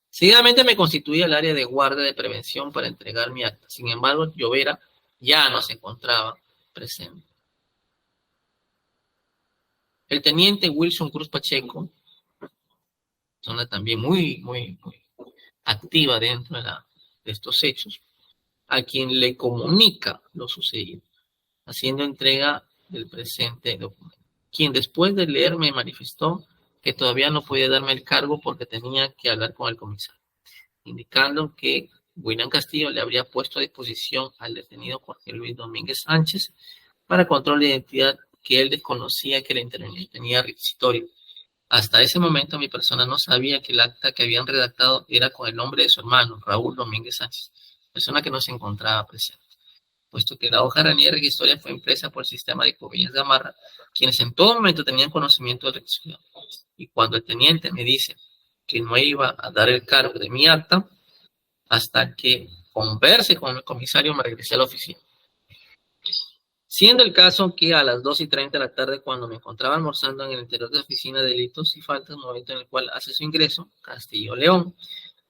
Speaker 1: Seguidamente me constituí al área de guardia de prevención para entregar mi acta. Sin embargo, Llovera ya no se encontraba presente. El teniente Wilson Cruz Pacheco, persona también muy activa dentro de estos hechos, a quien le comunica lo sucedido, haciendo entrega del presente documento, quien después de leer me manifestó que todavía no podía darme el cargo porque tenía que hablar con el comisario, indicando que William Castillo le habría puesto a disposición al detenido Jorge Luis Domínguez Sánchez para control de identidad, que él desconocía que el interveniente tenía requisitorio. Hasta ese momento mi persona no sabía que el acta que habían redactado era con el nombre de su hermano, Raúl Domínguez Sánchez, persona que no se encontraba presente, puesto que la hoja de requisitoria fue impresa por el sistema de Covillas Gamarra, quienes en todo momento tenían conocimiento del requisitorio. Y cuando el teniente me dice que no iba a dar el cargo de mi acta, hasta que converse con el comisario, me regresé a la oficina. Siendo el caso que a las 2:30 de la tarde, cuando me encontraba almorzando en el interior de la oficina de delitos y faltas, momento en el cual hace su ingreso, Castillo León,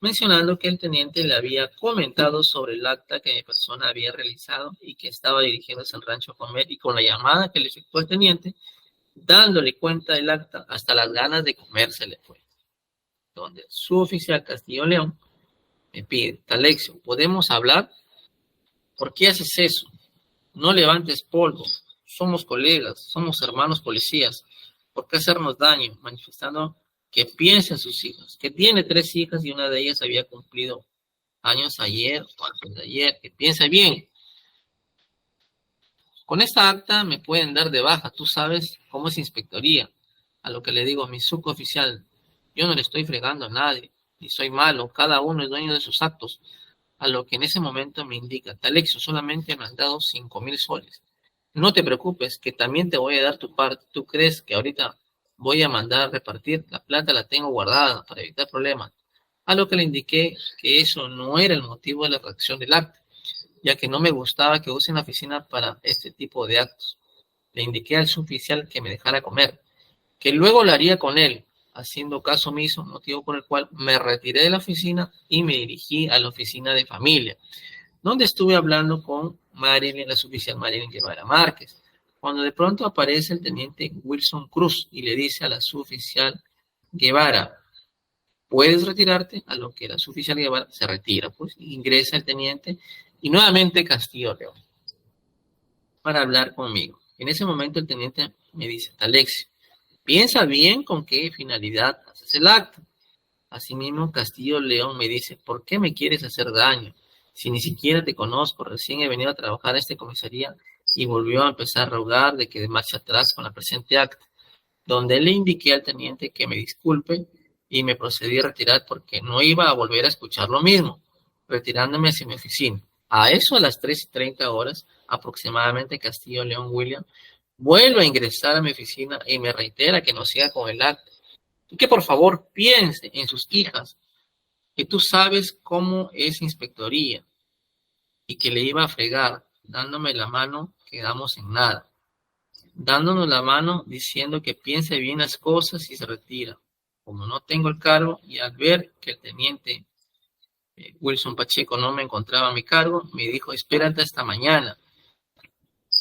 Speaker 1: mencionando que el teniente le había comentado sobre el acta que mi persona había realizado y que estaba dirigiéndose al rancho a comer, y con la llamada que le efectuó el teniente, dándole cuenta del acta, hasta las ganas de comer se le fue. Donde su oficial Castillo León me pide, Talexio, ¿podemos hablar? ¿Por qué haces eso? No levantes polvo, somos colegas, somos hermanos policías, ¿por qué hacernos daño? Manifestando que piensa en sus hijas, que tiene 3 hijas y una de ellas había cumplido años ayer o antes de ayer, que piensa bien. Con esta acta me pueden dar de baja, tú sabes cómo es inspectoría. A lo que le digo a mi suboficial, yo no le estoy fregando a nadie, ni soy malo, cada uno es dueño de sus actos. A lo que en ese momento me indica, Talexio, solamente me han dado 5,000 soles. No te preocupes, que también te voy a dar tu parte. ¿Tú crees que ahorita voy a mandar a repartir? La plata la tengo guardada para evitar problemas. A lo que le indiqué que eso no era el motivo de la redacción del acta, ya que no me gustaba que usen la oficina para este tipo de actos. Le indiqué al suboficial que me dejara comer, que luego lo haría con él, haciendo caso omiso, motivo por el cual me retiré de la oficina y me dirigí a la oficina de familia, donde estuve hablando con Marilyn, la suboficial Marilyn Guevara Márquez, cuando de pronto aparece el teniente Wilson Cruz y le dice a la suboficial Guevara, ¿puedes retirarte? A lo que la suboficial Guevara se retira, pues ingresa el teniente y nuevamente Castillo León para hablar conmigo. En ese momento el teniente me dice, Talexio, piensa bien con qué finalidad haces el acto. Asimismo, Castillo León me dice, ¿por qué me quieres hacer daño? Si ni siquiera te conozco, recién he venido a trabajar a esta comisaría, y volvió a empezar a rogar de que de marcha atrás con la presente acta, donde le indiqué al teniente que me disculpe y me procedí a retirar porque no iba a volver a escuchar lo mismo, retirándome hacia mi oficina. A eso a las 3:30 horas, aproximadamente, Castillo León William vuelve a ingresar a mi oficina y me reitera que no siga con el acta y que por favor piense en sus hijas, que tú sabes cómo es inspectoría, y que le iba a fregar, dándome la mano, quedamos en nada, dándonos la mano, diciendo que piense bien las cosas y se retira. Como no tengo el cargo y al ver que el teniente Wilson Pacheco no me encontraba a mi cargo, me dijo, espérate hasta mañana.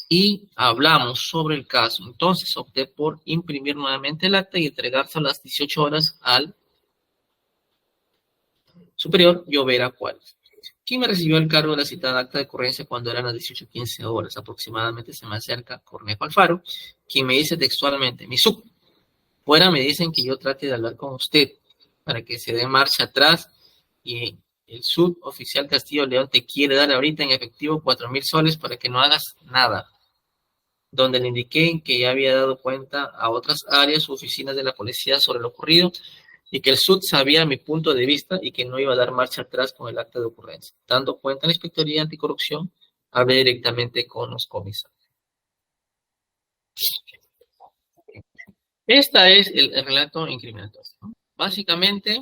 Speaker 1: Y hablamos sobre el caso. Entonces opté por imprimir nuevamente el acta y entregarse a las 18 horas al superior Llovera Juárez, quien me recibió el cargo de la citada acta de ocurrencia cuando eran las 18:15 horas. Aproximadamente se me acerca Cornejo Alfaro, quien me dice textualmente, mi sub, fuera me dicen que yo trate de hablar con usted para que se dé marcha atrás y el suboficial Castillo León te quiere dar ahorita en efectivo 4.000 soles para que no hagas nada. Donde le indiqué que ya había dado cuenta a otras áreas u oficinas de la policía sobre lo ocurrido y que el SUD sabía mi punto de vista y que no iba a dar marcha atrás con el acta de ocurrencia. Dando cuenta en la Inspectoría Anticorrupción, hablé directamente con los comisarios. Este es el relato incriminatorio, ¿no? Básicamente,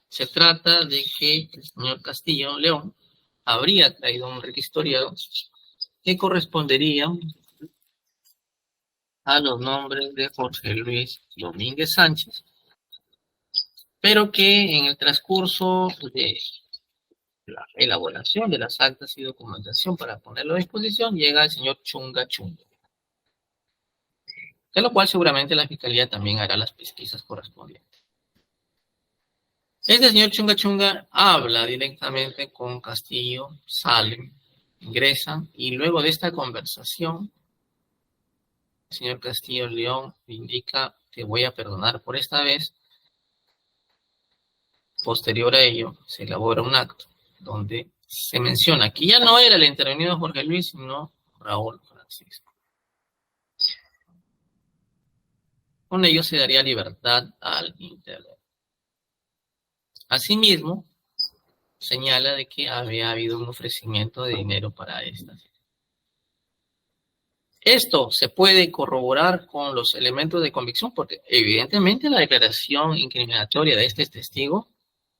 Speaker 1: se trata de que el señor Castillo León habría traído un requisitoriado que correspondería a los nombres de Jorge Luis Domínguez Sánchez, pero que en el transcurso de la elaboración de las actas y documentación para ponerlo a disposición, llega el señor Chunga Chunga, de lo cual seguramente la Fiscalía también hará las pesquisas correspondientes. Este señor Chunga Chunga habla directamente con Castillo, salen, ingresan, y luego de esta conversación, el señor Castillo León indica: te voy a perdonar por esta vez. Posterior a ello, se elabora un acto donde se menciona que ya no era el intervenido Jorge Luis, sino Raúl Francisco. Con ello se daría libertad al intervenido. Asimismo, señala de que había habido un ofrecimiento de dinero para esta. Esto se puede corroborar con los elementos de convicción, porque evidentemente la declaración incriminatoria de este testigo,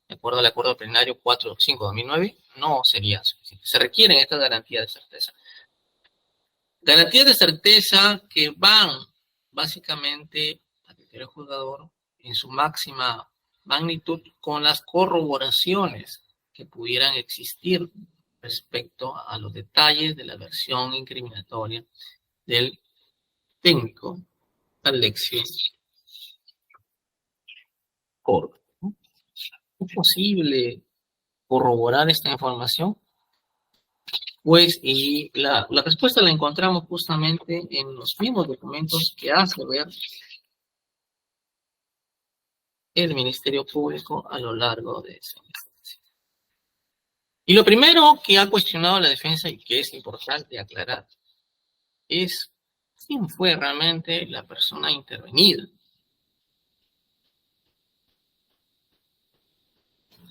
Speaker 1: de acuerdo al acuerdo plenario 4-5-2009, no sería suficiente. Se requieren estas garantías de certeza. Garantías de certeza que van básicamente al criterio juzgador en su máxima magnitud con las corroboraciones que pudieran existir respecto a los detalles de la versión incriminatoria del técnico Alexio Córdoba. ¿Es posible corroborar esta información? Pues, y la respuesta la encontramos justamente en los mismos documentos que hace ver el Ministerio Público a lo largo de esa instancia. Y lo primero que ha cuestionado la defensa, y que es importante aclarar, es quién fue realmente la persona intervenida.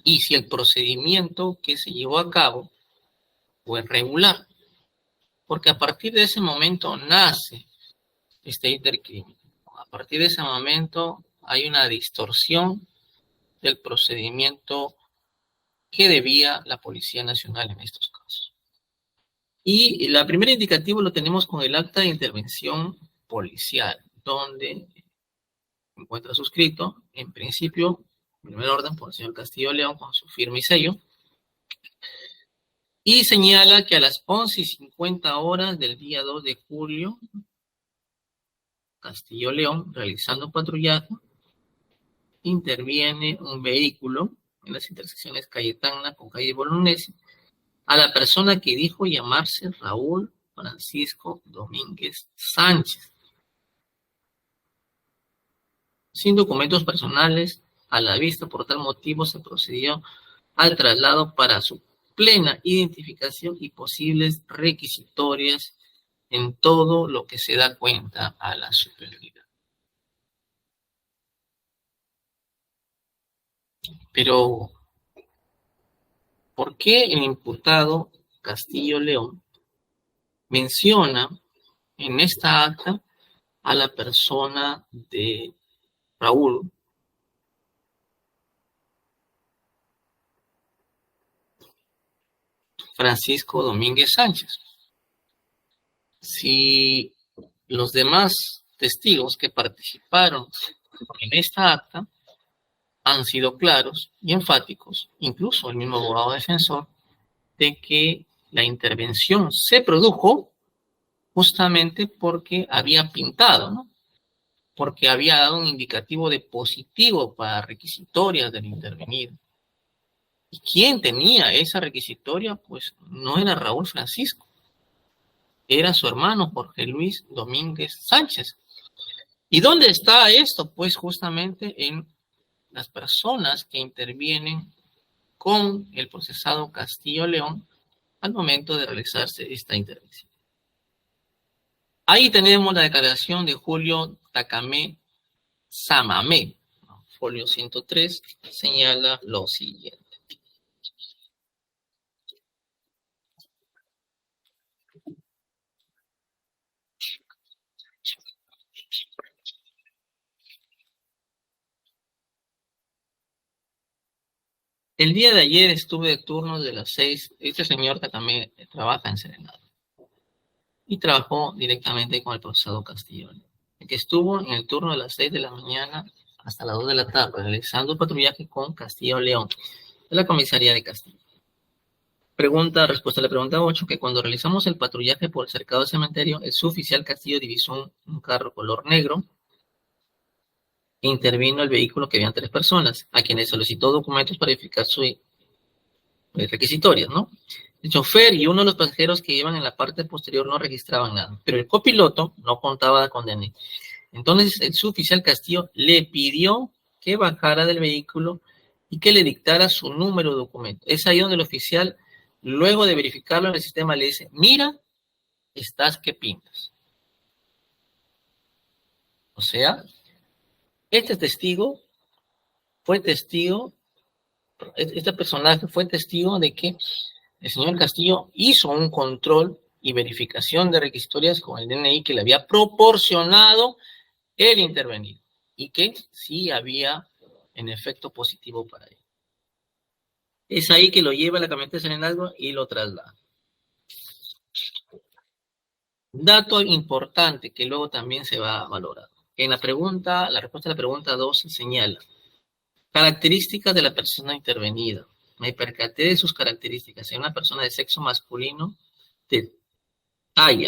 Speaker 1: Y si el procedimiento que se llevó a cabo fue regular. Porque a partir de ese momento nace este intercrimen. A partir de ese momento hay una distorsión del procedimiento que debía la Policía Nacional en estos casos. Y el primer indicativo lo tenemos con el acta de intervención policial, donde se encuentra suscrito, en principio, en primer orden, por el señor Castillo León, con su firma y sello, y señala que a las 11:50 del día 2 de julio, Castillo León, realizando patrullaje, interviene un vehículo en las intersecciones calle Tacna con calle Bolognesi a la persona que dijo llamarse Raúl Francisco Domínguez Sánchez. Sin documentos personales a la vista, por tal motivo se procedió al traslado para su plena identificación y posibles requisitorias en todo lo que se da cuenta a la superioridad. Pero, ¿por qué el imputado Castillo León menciona en esta acta a la persona de Raúl Francisco Domínguez Sánchez? Si los demás testigos que participaron en esta acta han sido claros y enfáticos, incluso el mismo abogado defensor, de que la intervención se produjo justamente porque había pintado, ¿no? Porque había dado un indicativo de positivo para requisitorias del intervenido. ¿Y quién tenía esa requisitoria? Pues no era Raúl Francisco, era su hermano Jorge Luis Domínguez Sánchez. ¿Y dónde está esto? Pues justamente en las personas que intervienen con el procesado Castillo León al momento de realizarse esta intervención. Ahí tenemos la declaración de Julio Tacamé Samamé, folio 103, señala lo siguiente. El día de ayer estuve de turno de las 6. Este señor que también trabaja en Serenado y trabajó directamente con el procesado Castillo, que estuvo en el turno de las 6 de la mañana hasta las 2 de la tarde, realizando patrullaje con Castillo León, de la comisaría de Castillo. Respuesta a la pregunta 8, que cuando realizamos el patrullaje por el cercado del cementerio, el suboficial Castillo divisó un carro color negro e intervino el vehículo que habían 3 personas, a quienes solicitó documentos para verificar sus requisitorias, ¿no? El chofer y uno de los pasajeros que iban en la parte posterior no registraban nada, pero el copiloto no contaba con DNI. Entonces el suboficial Castillo le pidió que bajara del vehículo y que le dictara su número de documento. Es ahí donde el oficial, luego de verificarlo en el sistema, le dice: mira, estás que pintas. O sea, este personaje fue testigo de que el señor Castillo hizo un control y verificación de requisitorias con el DNI que le había proporcionado el intervenido y que sí había en efecto positivo para él. Es ahí que lo lleva a la camioneta de Serenazgo y lo traslada. Dato importante que luego también se va a valorar. En la respuesta a la pregunta 2 señala: características de la persona intervenida. Me percaté de sus características. Es una persona de sexo masculino de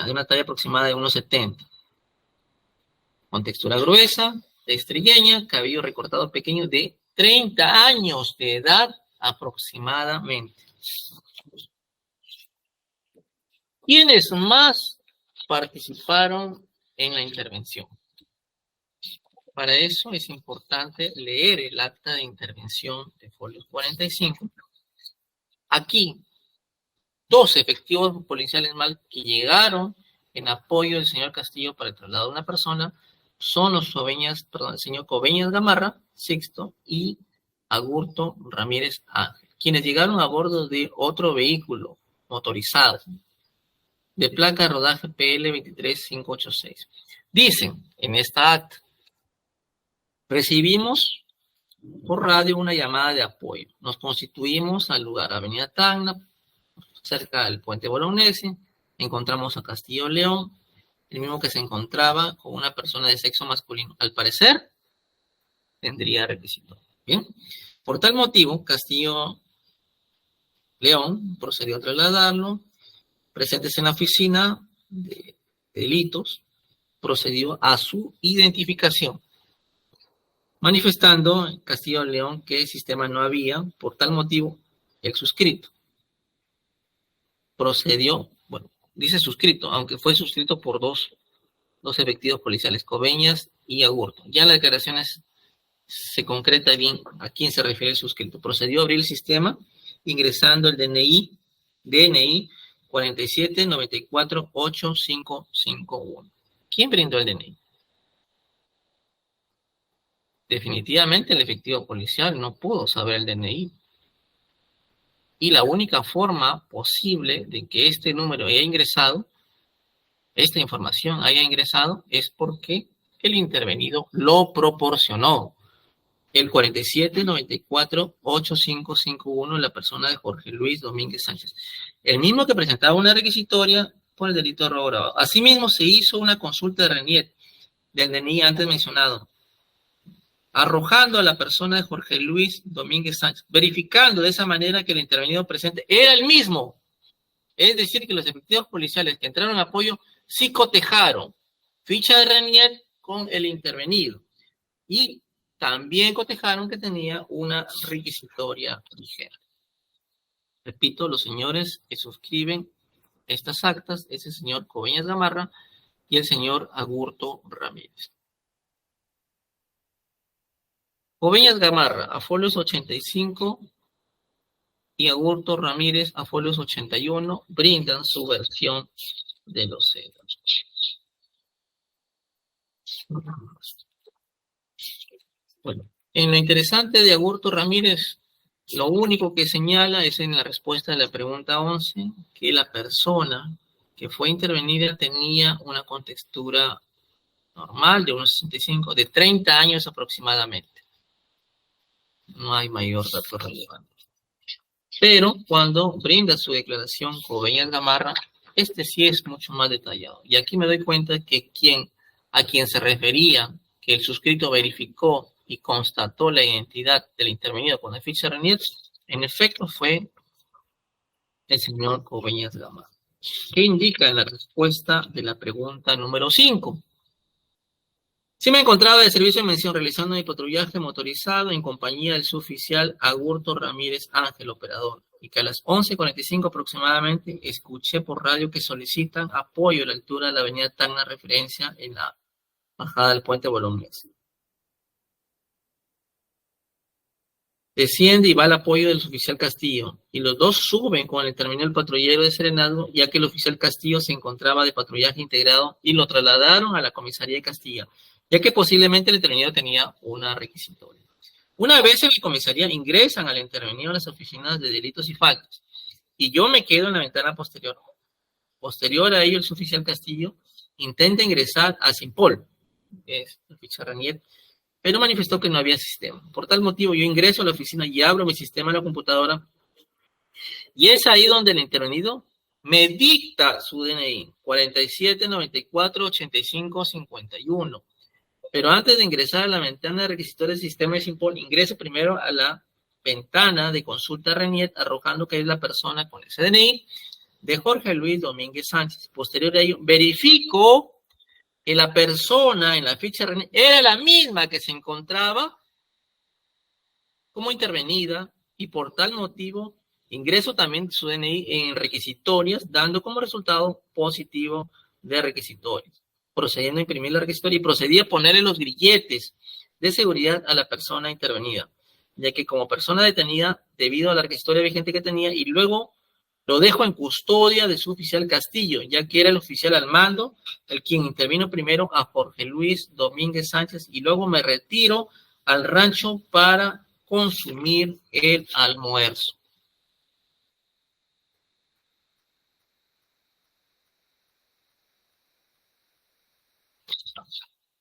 Speaker 1: una talla aproximada de 1,70. Con textura gruesa, tez trigueña, cabello recortado pequeño, de 30 años de edad aproximadamente. ¿Quiénes más participaron en la intervención? Para eso es importante leer el acta de intervención de folio 45. Aquí, 2 efectivos policiales más que llegaron en apoyo del señor Castillo para el traslado de una persona son el señor Coveñas Gamarra, Sixto, y Agurto Ramírez Ángel, quienes llegaron a bordo de otro vehículo motorizado de placa rodaje PL 23586. Dicen en esta acta: recibimos por radio una llamada de apoyo. Nos constituimos al lugar, Avenida Tacna, cerca del puente Bolognesi. Encontramos a Castillo León, el mismo que se encontraba con una persona de sexo masculino. Al parecer, tendría requisito. Bien. Por tal motivo, Castillo León procedió a trasladarlo. Presentes en la oficina de delitos, procedió a su identificación, manifestando Castillo León que el sistema no había. Por tal motivo, el suscrito procedió, dice suscrito, aunque fue suscrito por dos efectivos policiales, Coveñas y Agurto. Ya en las declaraciones se concreta bien a quién se refiere el suscrito. Procedió a abrir el sistema ingresando el DNI 47948551. ¿Quién brindó el DNI? Definitivamente el efectivo policial no pudo saber el DNI. Y la única forma posible de que este número haya ingresado, esta información haya ingresado, es porque el intervenido lo proporcionó. El 47948551, la persona de Jorge Luis Domínguez Sánchez, el mismo que presentaba una requisitoria por el delito de robo agravado. Asimismo, se hizo una consulta de RENIET del DNI antes mencionado, arrojando a la persona de Jorge Luis Domínguez Sánchez, verificando de esa manera que el intervenido presente era el mismo. Es decir, que los efectivos policiales que entraron en apoyo sí cotejaron ficha de RENIET con el intervenido y también cotejaron que tenía una requisitoria ligera. Repito, los señores que suscriben estas actas es el señor Coveñas Gamarra y el señor Agurto Ramírez. Coveñas Gamarra, a folios 85, y Agurto Ramírez, a folios 81, brindan su versión de los hechos. Bueno, en lo interesante de Agurto Ramírez, lo único que señala es en la respuesta de la pregunta 11, que la persona que fue intervenida tenía una contextura normal de 1,65, de 30 años aproximadamente. No hay mayor dato relevante. Pero cuando brinda su declaración Coveñas Gamarra, este sí es mucho más detallado. Y aquí me doy cuenta que a quien se refería, que el suscrito verificó y constató la identidad del intervenido con la ficha RENIEC, en efecto fue el señor Coveñas Gamarra. ¿Qué indica en la respuesta de la pregunta número 5? Sí me encontraba de servicio de mención realizando mi patrullaje motorizado en compañía del suboficial Agurto Ramírez Ángel, operador, y que a las 11:45 aproximadamente escuché por radio que solicitan apoyo a la altura de la avenida Tacna, referencia en la bajada del puente Bolognesi. Desciende y va al apoyo del oficial Castillo, y los dos suben con el terminal patrullero de Serenazgo, ya que el oficial Castillo se encontraba de patrullaje integrado y lo trasladaron a la comisaría de Castilla, ya que posiblemente el intervenido tenía una requisitoria. Una vez en la comisaría ingresan al intervenido a las oficinas de delitos y faltas, y yo me quedo en la ventana posterior. Posterior a ello, el suboficial Castillo intenta ingresar a Simpol, que es la ficha RENIEC, pero manifestó que no había sistema. Por tal motivo, yo ingreso a la oficina y abro mi sistema en la computadora, y es ahí donde el intervenido me dicta su DNI, 47948551. Pero antes de ingresar a la ventana de requisitorios del sistema de Simpol, ingreso primero a la ventana de consulta RENIEC, arrojando que es la persona con ese DNI de Jorge Luis Domínguez Sánchez. Posterior a ello, verifico que la persona en la ficha RENIEC era la misma que se encontraba como intervenida, y por tal motivo ingreso también su DNI en requisitorias, dando como resultado positivo de requisitorios. Procediendo a imprimir la requisitoria y procedí a ponerle los grilletes de seguridad a la persona intervenida, ya que como persona detenida, debido a la requisitoria vigente que tenía, y luego lo dejo en custodia de su oficial Castillo, ya que era el oficial al mando, el quien intervino primero a Jorge Luis Domínguez Sánchez, y luego me retiro al rancho para consumir el almuerzo.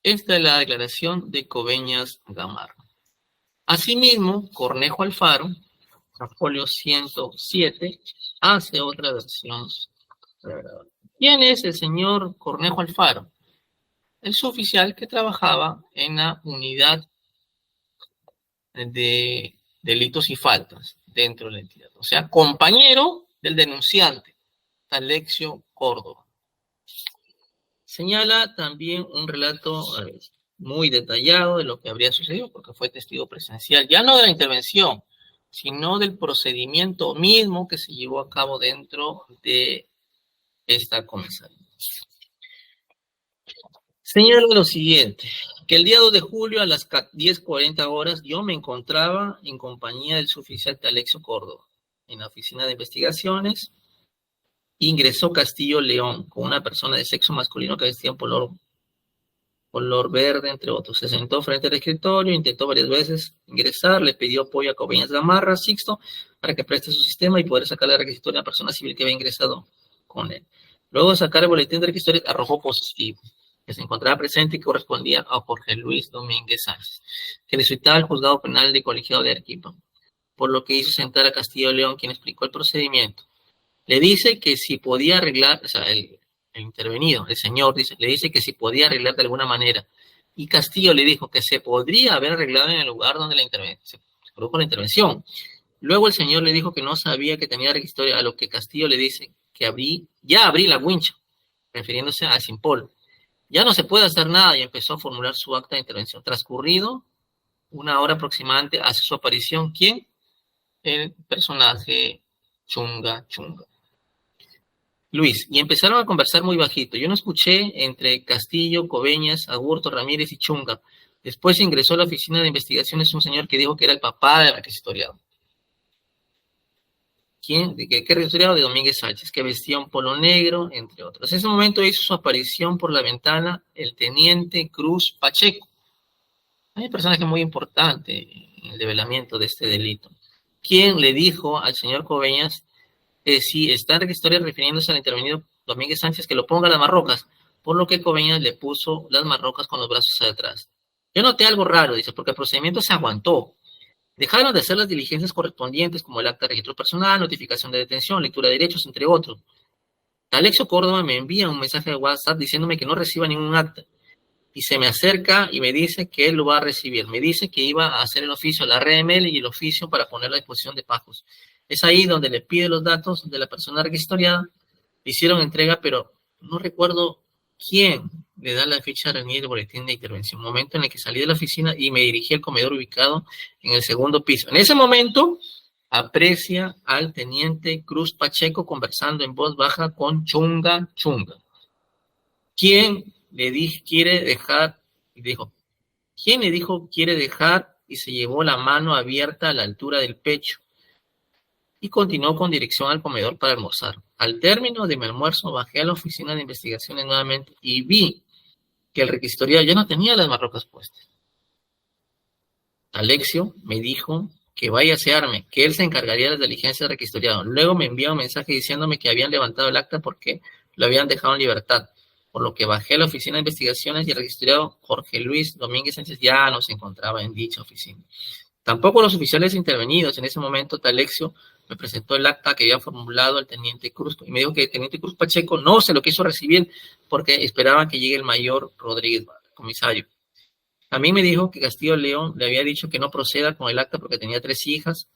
Speaker 1: Esta es la declaración de Coveñas Gamarra. Asimismo, Cornejo Alfaro, a folio 107, hace otra versión. ¿Quién es el señor Cornejo Alfaro? El suboficial que trabajaba en la unidad de delitos y faltas dentro de la entidad. O sea, compañero del denunciante, Alexio Córdoba. Señala también un relato muy detallado de lo que habría sucedido, porque fue testigo presencial, ya no de la intervención, sino del procedimiento mismo que se llevó a cabo dentro de esta comisaría. Señala lo siguiente, que el día 2 de julio a las 10:40 horas yo me encontraba en compañía del suboficial Alexio Córdoba en la oficina de investigaciones. Ingresó Castillo León con una persona de sexo masculino que vestía un color verde, entre otros. Se sentó frente al escritorio, intentó varias veces ingresar, le pidió apoyo a Coveñas Gamarra, Sixto, para que preste su sistema y poder sacar la requisitoria a la persona civil que había ingresado con él. Luego de sacar el boletín de requisitoria, arrojó positivo, que se encontraba presente y correspondía a Jorge Luis Domínguez Sánchez, que le citaba al juzgado penal de colegiado de Arequipa, por lo que hizo sentar a Castillo León, quien explicó el procedimiento. Le dice que si podía arreglar, o sea, el intervenido, el señor, le dice que si podía arreglar de alguna manera. Y Castillo le dijo que se podría haber arreglado en el lugar donde se produjo la intervención. Luego el señor le dijo que no sabía que tenía requisitoria, a lo que Castillo le dice que ya abrí la wincha, refiriéndose a Simpol. Ya no se puede hacer nada, y empezó a formular su acta de intervención. Transcurrido una hora aproximadamente hace su aparición, ¿quién? El personaje Chunga. Luis, y empezaron a conversar muy bajito. Yo no escuché entre Castillo, Coveñas, Agurto, Ramírez y Chunga, Después ingresó a la oficina de investigaciones un señor que dijo que era el papá del requisitoriado. ¿Quién? ¿De qué requisitoriado? De Domínguez Sánchez, que vestía un polo negro, entre otros. En ese momento hizo su aparición por la ventana el teniente Cruz Pacheco. Hay un personaje muy importante en el develamiento de este delito, quien le dijo al señor Coveñas que si está en requisitoria refiriéndose al intervenido Domínguez Sánchez que lo ponga las marrocas, por lo que Coveñas le puso las marrocas con los brazos hacia atrás. Yo noté algo raro, dice, porque el procedimiento se aguantó. Dejaron de hacer las diligencias correspondientes como el acta de registro personal, notificación de detención, lectura de derechos, entre otros. Alexio Córdoba me envía un mensaje de WhatsApp diciéndome que no reciba ningún acta. Y se me acerca y me dice que él lo va a recibir. Me dice que iba a hacer el oficio, la RML y el oficio para ponerlo a disposición de Pajos. Es ahí donde le pide los datos de la persona requisitoriada. Le hicieron entrega, pero no recuerdo quién le da la ficha de Renier del boletín de intervención. Momento en el que salí de la oficina y me dirigí al comedor ubicado en el segundo piso. En ese momento aprecia al teniente Cruz Pacheco conversando en voz baja con Chunga Chunga. ¿Quién le dijo quiere dejar? Y dijo, ¿quién le dijo quiere dejar? Y se llevó la mano abierta a la altura del pecho. Y continuó con dirección al comedor para almorzar. Al término de mi almuerzo bajé a la oficina de investigaciones nuevamente y vi que el requisitoriado ya no tenía las marrocas puestas. Alexio me dijo que vaya a asearme, que él se encargaría de las diligencias de requisitoriado. Luego me envió un mensaje diciéndome que habían levantado el acta porque lo habían dejado en libertad, por lo que bajé a la oficina de investigaciones y el requisitoriado Jorge Luis Domínguez Sánchez ya no se encontraba en dicha oficina. Tampoco los oficiales intervenidos. En ese momento, Alexio me presentó el acta que había formulado el teniente Cruz y me dijo que el teniente Cruz Pacheco no se lo quiso recibir porque esperaba que llegue el mayor Rodríguez, comisario. A mí me dijo que Castillo León le había dicho que no proceda con el acta porque tenía 3 hijas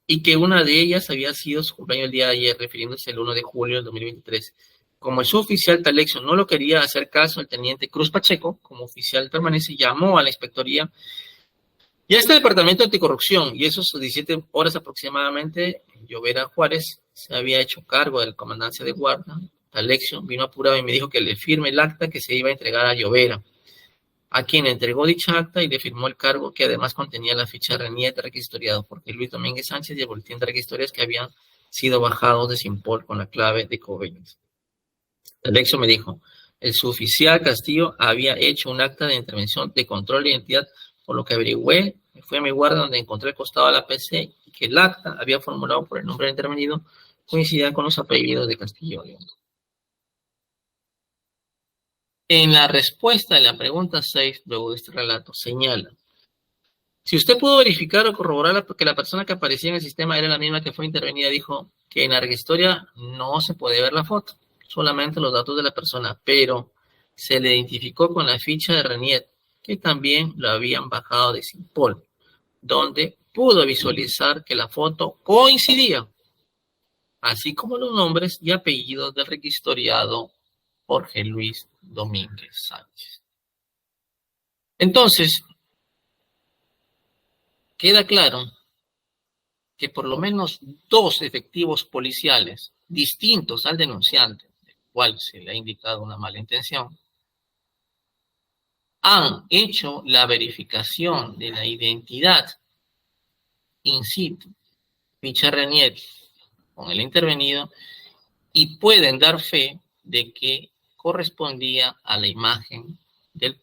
Speaker 1: y que una de ellas había sido su cumpleaños el día de ayer, refiriéndose al 1 de julio del 2023. Como el suboficial Alexio no lo quería hacer caso, el teniente Cruz Pacheco, como oficial permanece, llamó a la inspectoría y a este departamento de anticorrupción, y esos 17 horas aproximadamente, Llovera Juárez se había hecho cargo de la comandancia de guardia. Alexio vino apurado y me dijo que le firme el acta que se iba a entregar a Llovera, a quien entregó dicha acta y le firmó el cargo que además contenía la ficha de Renier de requisitoriado Jorge Luis Domínguez Sánchez y el boletín de requisitorias que habían sido bajados de Simpol con la clave de Coveñas. Alexio me dijo, el suboficial Castillo había hecho un acta de intervención de control de identidad, por lo que averigüé, fui a mi guardia donde encontré el costado de la PC y que el acta había formulado por el nombre del intervenido coincidía con los apellidos de Castillo León. En la respuesta de la pregunta 6, luego de este relato, señala, si usted pudo verificar o corroborar que la persona que aparecía en el sistema era la misma que fue intervenida, dijo que en la requisistoria no se puede ver la foto, solamente los datos de la persona, pero se le identificó con la ficha de Renier, que también lo habían bajado de Simpol, donde pudo visualizar que la foto coincidía, así como los nombres y apellidos del requisitoriado Jorge Luis Domínguez Sánchez. Entonces, queda claro que por lo menos 2 efectivos policiales distintos al denunciante, del cual se le ha indicado una mala intención, han hecho la verificación de la identidad in situ, ficha Renier con el intervenido, y pueden dar fe de que correspondía a la imagen del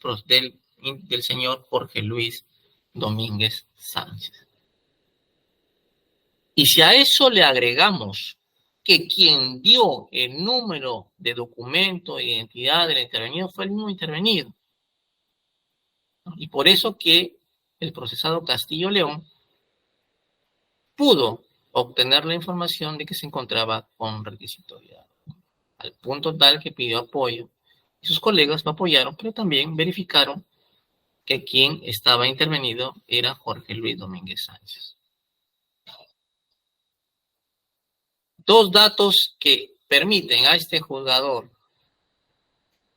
Speaker 1: señor Jorge Luis Domínguez Sánchez. Y si a eso le agregamos que quien dio el número de documento de identidad del intervenido fue el mismo intervenido, y por eso que el procesado Castillo León pudo obtener la información de que se encontraba con requisitoriado, al punto tal que pidió apoyo. Y sus colegas lo apoyaron, pero también verificaron que quien estaba intervenido era Jorge Luis Domínguez Sánchez. 2 datos que permiten a este juzgador,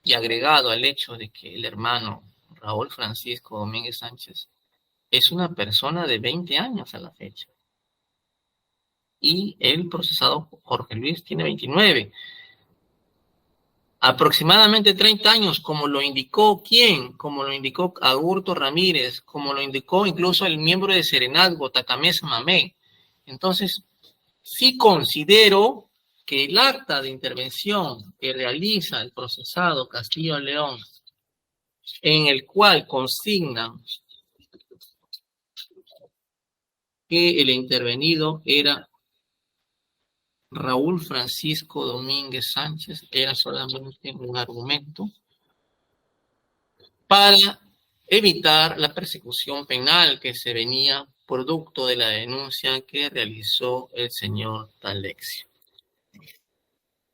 Speaker 1: y agregado al hecho de que el hermano Raúl Francisco Domínguez Sánchez es una persona de 20 años a la fecha, y el procesado Jorge Luis tiene 29. aproximadamente 30 años, como lo indicó ¿quién? Como lo indicó Agurto Ramírez, como lo indicó incluso el miembro de Serenazgo, Takamesa Mamé. Entonces, sí considero que el acta de intervención que realiza el procesado Castillo León, en el cual consigna que el intervenido era Raúl Francisco Domínguez Sánchez, era solamente un argumento para evitar la persecución penal que se venía producto de la denuncia que realizó el señor Talexio.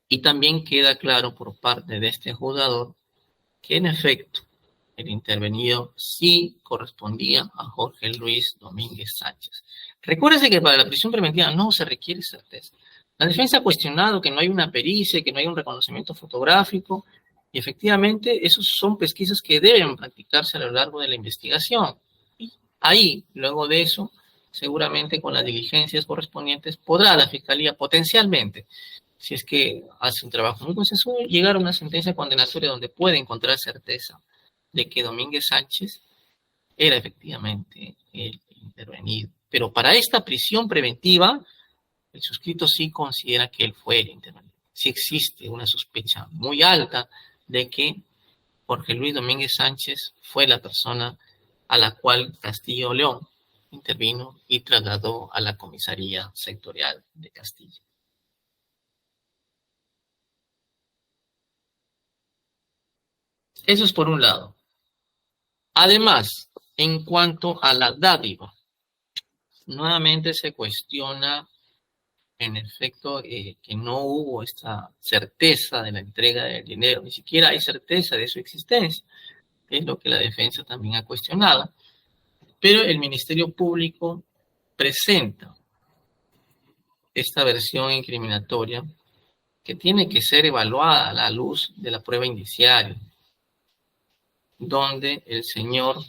Speaker 1: Y también queda claro por parte de este juzgador que en efecto el intervenido sí correspondía a Jorge Luis Domínguez Sánchez. Recuérdese que para la prisión preventiva no se requiere certeza. La defensa ha cuestionado que no hay una pericia, que no hay un reconocimiento fotográfico, y efectivamente esos son pesquisas que deben practicarse a lo largo de la investigación. Y ahí, luego de eso, seguramente con las diligencias correspondientes, podrá la Fiscalía potencialmente, si es que hace un trabajo muy consensuado, llegar a una sentencia condenatoria donde puede encontrar certeza de que Domínguez Sánchez era efectivamente el intervenido. Pero para esta prisión preventiva, el suscrito sí considera que él fue el intervenido. Sí existe una sospecha muy alta de que Jorge Luis Domínguez Sánchez fue la persona a la cual Castillo León intervino y trasladó a la comisaría sectorial de Castilla. Eso es por un lado. Además, en cuanto a la dádiva, nuevamente se cuestiona en efecto que no hubo esta certeza de la entrega del dinero, ni siquiera hay certeza de su existencia, que es lo que la defensa también ha cuestionado, pero el Ministerio Público presenta esta versión incriminatoria que tiene que ser evaluada a la luz de la prueba indiciaria, donde el señor,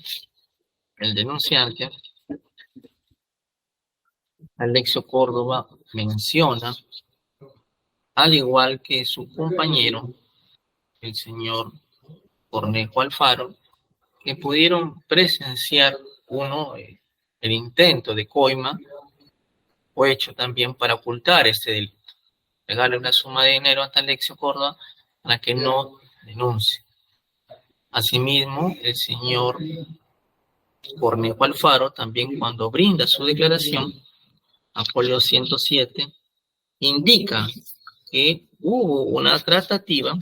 Speaker 1: el denunciante, Alexio Córdoba, menciona, al igual que su compañero, el señor Cornejo Alfaro, que pudieron presenciar el intento de coima o hecho también para ocultar este delito. Pegarle una suma de dinero a Alexio Córdoba para que no denuncie. Asimismo, el señor Cornejo Alfaro también, cuando brinda su declaración, Apolio 107, indica que hubo una tratativa,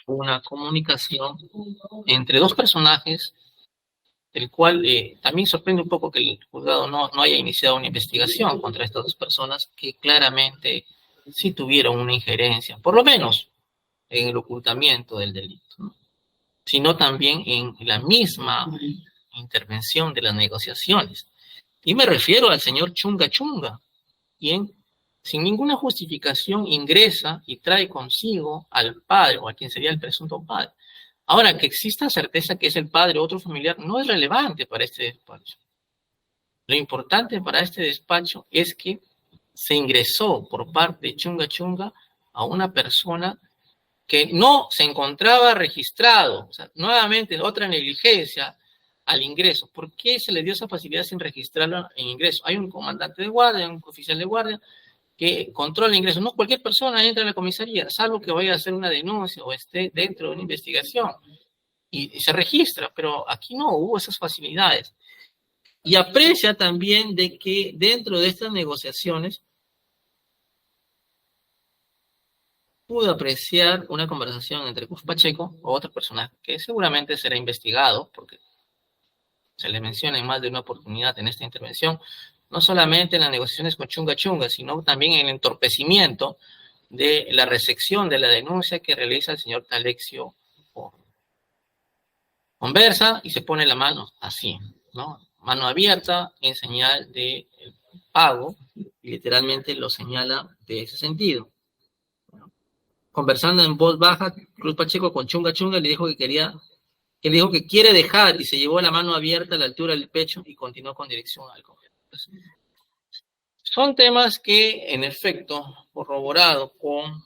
Speaker 1: una comunicación entre dos personajes, el cual también sorprende un poco que el juzgado no haya iniciado una investigación contra estas dos personas que claramente sí tuvieron una injerencia, por lo menos en el ocultamiento del delito, ¿no? Sino también en la misma intervención de las negociaciones. Y me refiero al señor Chunga Chunga, quien sin ninguna justificación ingresa y trae consigo al padre o a quien sería el presunto padre. Ahora, que exista certeza que es el padre o otro familiar no es relevante para este despacho. Lo importante para este despacho es que se ingresó por parte de Chunga Chunga a una persona que no se encontraba registrado. O sea, nuevamente, otra negligencia al ingreso. ¿Por qué se le dio esa facilidad sin registrarlo en ingreso? Hay un comandante de guardia, un oficial de guardia que controla el ingreso. No cualquier persona entra a la comisaría, salvo que vaya a hacer una denuncia o esté dentro de una investigación. Y se registra, pero aquí no hubo esas facilidades. Y aprecia también de que dentro de estas negociaciones pudo apreciar una conversación entre Cus Pacheco o otra persona que seguramente será investigado, porque se le menciona en más de una oportunidad en esta intervención, no solamente en las negociaciones con Chunga Chunga, sino también en el entorpecimiento de la recepción de la denuncia que realiza el señor Talexio. Conversa y se pone la mano así, ¿no? Mano abierta en señal de pago, y literalmente lo señala de ese sentido. Conversando en voz baja, Cruz Pacheco con Chunga Chunga le dijo que dijo que quiere dejar, y se llevó la mano abierta a la altura del pecho y continuó con dirección al Congreso. Son temas que, en efecto, corroborado con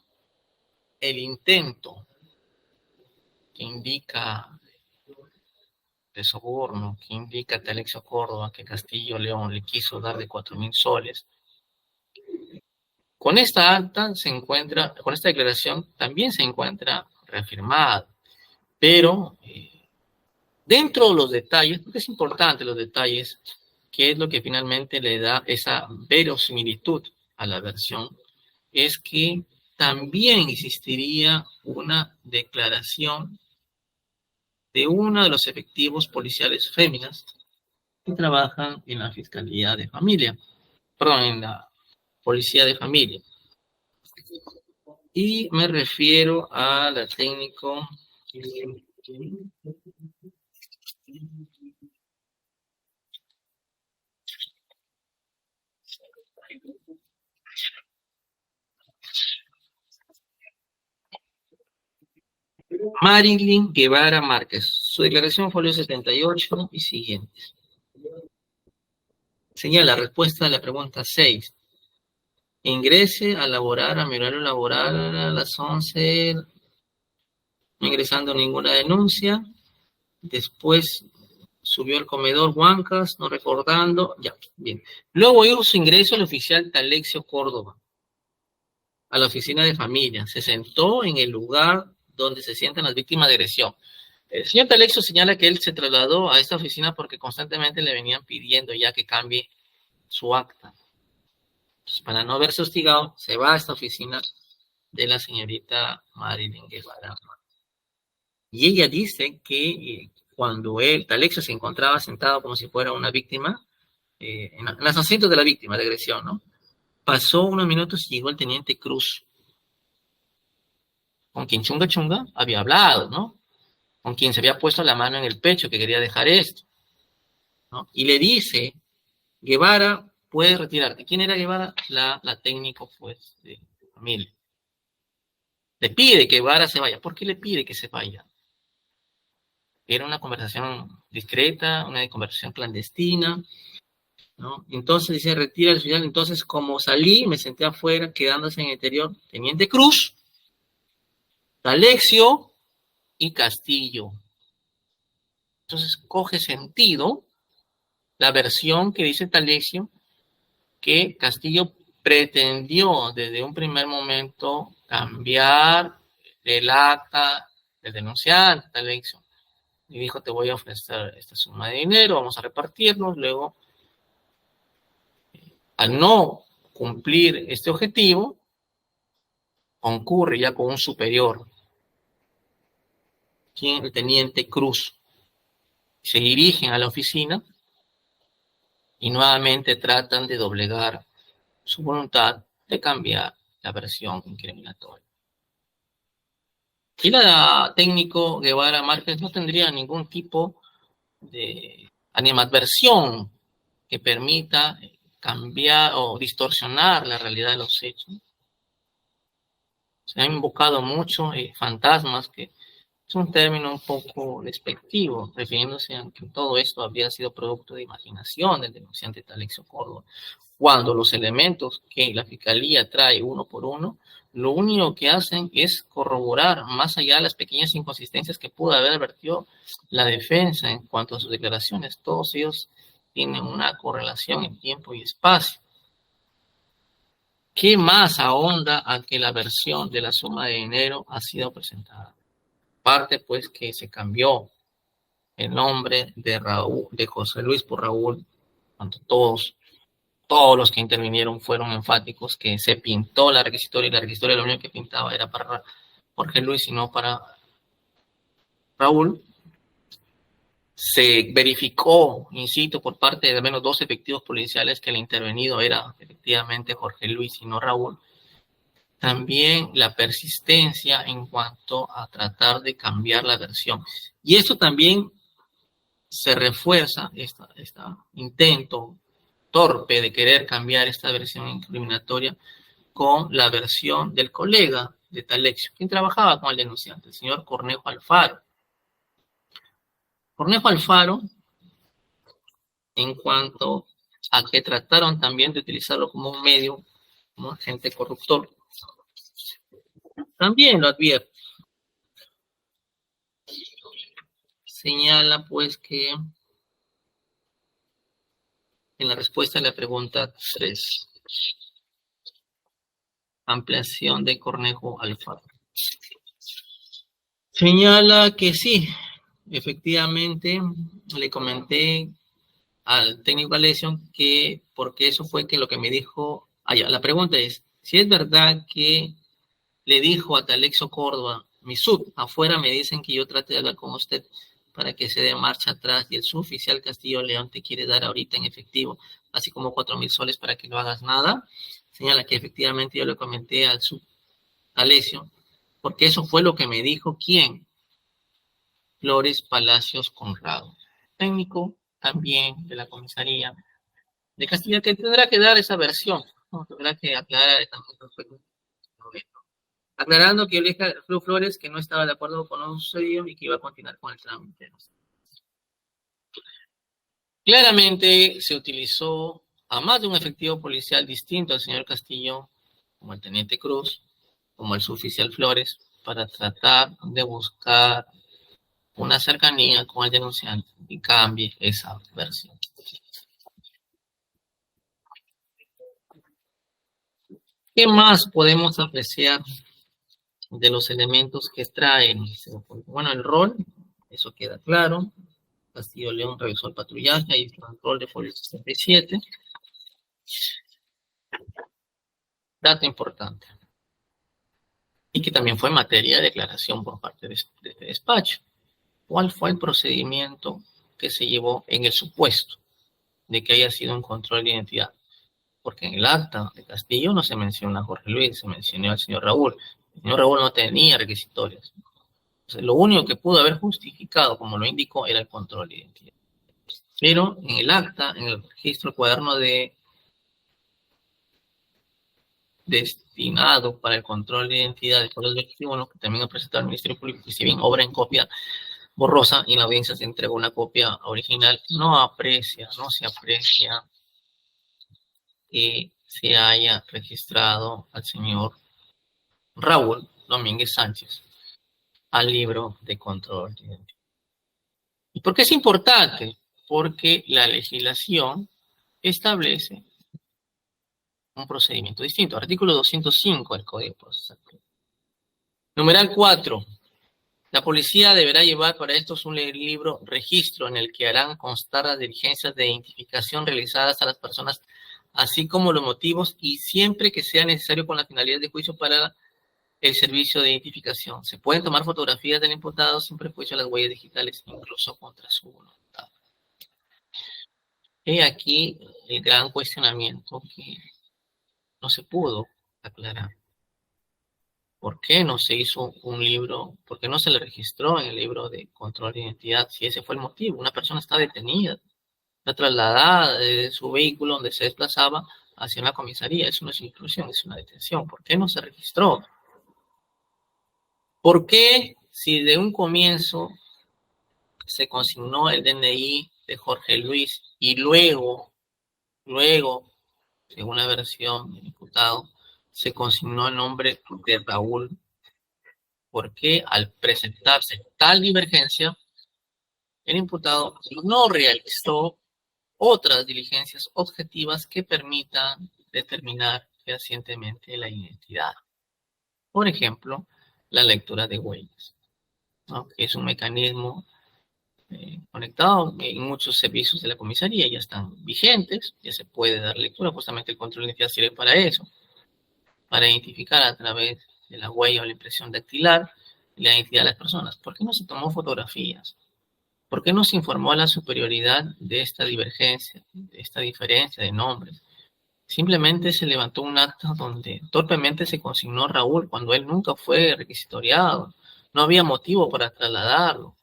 Speaker 1: el intento que indica de soborno, que indica Talexio Córdoba que Castillo León le quiso dar de 4.000 soles. Con esta acta se encuentra, con esta declaración también se encuentra reafirmada, pero dentro de los detalles, porque es importante los detalles, que es lo que finalmente le da esa verosimilitud a la versión, es que también existiría una declaración de uno de los efectivos policiales féminas que trabajan en la Fiscalía de Familia, perdón, en la Policía de Familia. Y me refiero a la técnico Marilyn Guevara Márquez. Su declaración folio 78 y siguientes. Señala respuesta a la pregunta 6. Ingrese a laborar, a mi horario laboral a las 11, no ingresando ninguna denuncia. Después subió al comedor Huancas, no recordando. Ya, bien. Luego hizo su ingreso al oficial Talexio Córdoba, a la oficina de familia. Se sentó en el lugar donde se sientan las víctimas de agresión. El señor Talexio señala que él se trasladó a esta oficina porque constantemente le venían pidiendo ya que cambie su acta. Entonces, para no verse hostigado, se va a esta oficina de la señorita Marilyn Guevara. Y ella dice que cuando Talexio se encontraba sentado como si fuera una víctima, en los asientos de la víctima de agresión, ¿no? Pasó unos minutos y llegó el teniente Cruz, con quien Chunga Chunga había hablado, ¿no? Con quien se había puesto la mano en el pecho, que quería dejar esto, ¿no? Y le dice, Guevara, puedes retirarte. ¿Quién era Guevara? La técnico, pues, de familia. Le pide que Guevara se vaya. ¿Por qué le pide que se vaya? Era una conversación discreta, una conversación clandestina, ¿no? Entonces dice, retira el oficial. Entonces, como salí, me senté afuera, quedándose en el interior Teniente Cruz, Talexio y Castillo. Entonces, coge sentido la versión que dice Talexio, que Castillo pretendió desde un primer momento cambiar el acta del denunciante, Talexio. Y dijo, te voy a ofrecer esta suma de dinero, vamos a repartirnos. Luego, al no cumplir este objetivo, concurre ya con un superior, quien el teniente Cruz. Se dirigen a la oficina y nuevamente tratan de doblegar su voluntad de cambiar la versión incriminatoria. Y la técnico Guevara Márquez no tendría ningún tipo de animadversión que permita cambiar o distorsionar la realidad de los hechos. Se han invocado mucho fantasmas, que es un término un poco despectivo, refiriéndose a que todo esto habría sido producto de imaginación del denunciante Talexio Córdoba, cuando los elementos que la Fiscalía trae uno por uno, lo único que hacen es corroborar, más allá de las pequeñas inconsistencias que pudo haber advertido la defensa en cuanto a sus declaraciones. Todos ellos tienen una correlación en tiempo y espacio. ¿Qué más ahonda a que la versión de la suma de dinero ha sido presentada? Parte, pues, que se cambió el nombre de José Luis por Raúl, cuando todos los que intervinieron fueron enfáticos que se pintó la requisitoria, y la requisitoria lo único que pintaba era para Jorge Luis y no para Raúl. Se verificó, insisto, por parte de al menos 2 efectivos policiales que el intervenido era efectivamente Jorge Luis y no Raúl. También la persistencia en cuanto a tratar de cambiar la versión. Y esto también se refuerza, este intento torpe de querer cambiar esta versión incriminatoria, con la versión del colega de Talexio, quien trabajaba con el denunciante, el señor Cornejo Alfaro. Cornejo Alfaro, en cuanto a que trataron también de utilizarlo como un medio, como agente corruptor, también lo advierte. Señala pues que en la respuesta a la pregunta 3, ampliación de Cornejo Alfaro, señala que sí, efectivamente le comenté al técnico Alessio que porque eso fue que lo que me dijo allá. La pregunta es, si es verdad que le dijo a Talexo Córdoba, mi sub, afuera me dicen que yo trate de hablar con usted para que se dé marcha atrás y el suboficial Castillo León te quiere dar ahorita en efectivo, así como 4,000 soles para que no hagas nada, señala que efectivamente yo le comenté al sub Alessio, porque eso fue lo que me dijo, ¿quién? Flores Palacios Conrado, técnico también de la comisaría de Castilla, que tendrá que dar esa versión, ¿no? Tendrá que aclarar esta cosa. Aclarando que yo le dije a Flu Flores que no estaba de acuerdo con lo sucedido y que iba a continuar con el trámite. Claramente se utilizó a más de un efectivo policial distinto al señor Castillo, como el teniente Cruz, como el suboficial Flores, para tratar de buscar una cercanía con el denunciante y cambie esa versión. ¿Qué más podemos apreciar de los elementos que traen? Bueno, el rol, eso queda claro. Castillo León revisó el patrullaje y el control de folio 67. Dato importante. Y que también fue materia de declaración por parte de este despacho. ¿Cuál fue el procedimiento que se llevó en el supuesto de que haya sido un control de identidad? Porque en el acta de Castillo no se menciona a Jorge Luis, se mencionó al señor Raúl. El señor Raúl no tenía requisitorios. Entonces, lo único que pudo haber justificado, como lo indicó, era el control de identidad. Pero en el acta, en el registro cuaderno destinado para el control de identidad de Carlos 21, que también ha presentado al Ministerio Público, que si bien obra en copia borrosa y en la audiencia se entregó una copia original, no se aprecia que se haya registrado al señor Raúl Domínguez Sánchez al libro de control de identidad. ¿Y por qué es importante? Porque la legislación establece un procedimiento distinto. Artículo 205 del Código Procesal. Numeral 4. La policía deberá llevar para estos un libro registro en el que harán constar las diligencias de identificación realizadas a las personas, así como los motivos y siempre que sea necesario con la finalidad de juicio para el servicio de identificación. Se pueden tomar fotografías del imputado sin prejuicio a las huellas digitales, incluso contra su voluntad. He aquí el gran cuestionamiento que no se pudo aclarar. ¿Por qué no se hizo un libro? ¿Por qué no se le registró en el libro de control de identidad? Si ese fue el motivo. Una persona está detenida, está trasladada de su vehículo donde se desplazaba hacia una comisaría. Eso no es intrusión, es una detención. ¿Por qué no se registró? ¿Por qué, si de un comienzo se consignó el DNI de Jorge Luis y luego, según la versión del imputado, se consignó el nombre de Raúl? ¿Por qué al presentarse tal divergencia, el imputado no realizó otras diligencias objetivas que permitan determinar fehacientemente la identidad? Por ejemplo, la lectura de huellas, ¿no? Que es un mecanismo conectado en muchos servicios de la comisaría, ya están vigentes, ya se puede dar lectura, justamente el control de identidad sirve para eso, para identificar a través de la huella o la impresión dactilar la identidad de las personas. ¿Por qué no se tomó fotografías? ¿Por qué no se informó a la superioridad de esta divergencia, de esta diferencia de nombres? Simplemente se levantó un acta donde torpemente se consignó Raúl cuando él nunca fue requisitoriado. No había motivo para trasladarlo.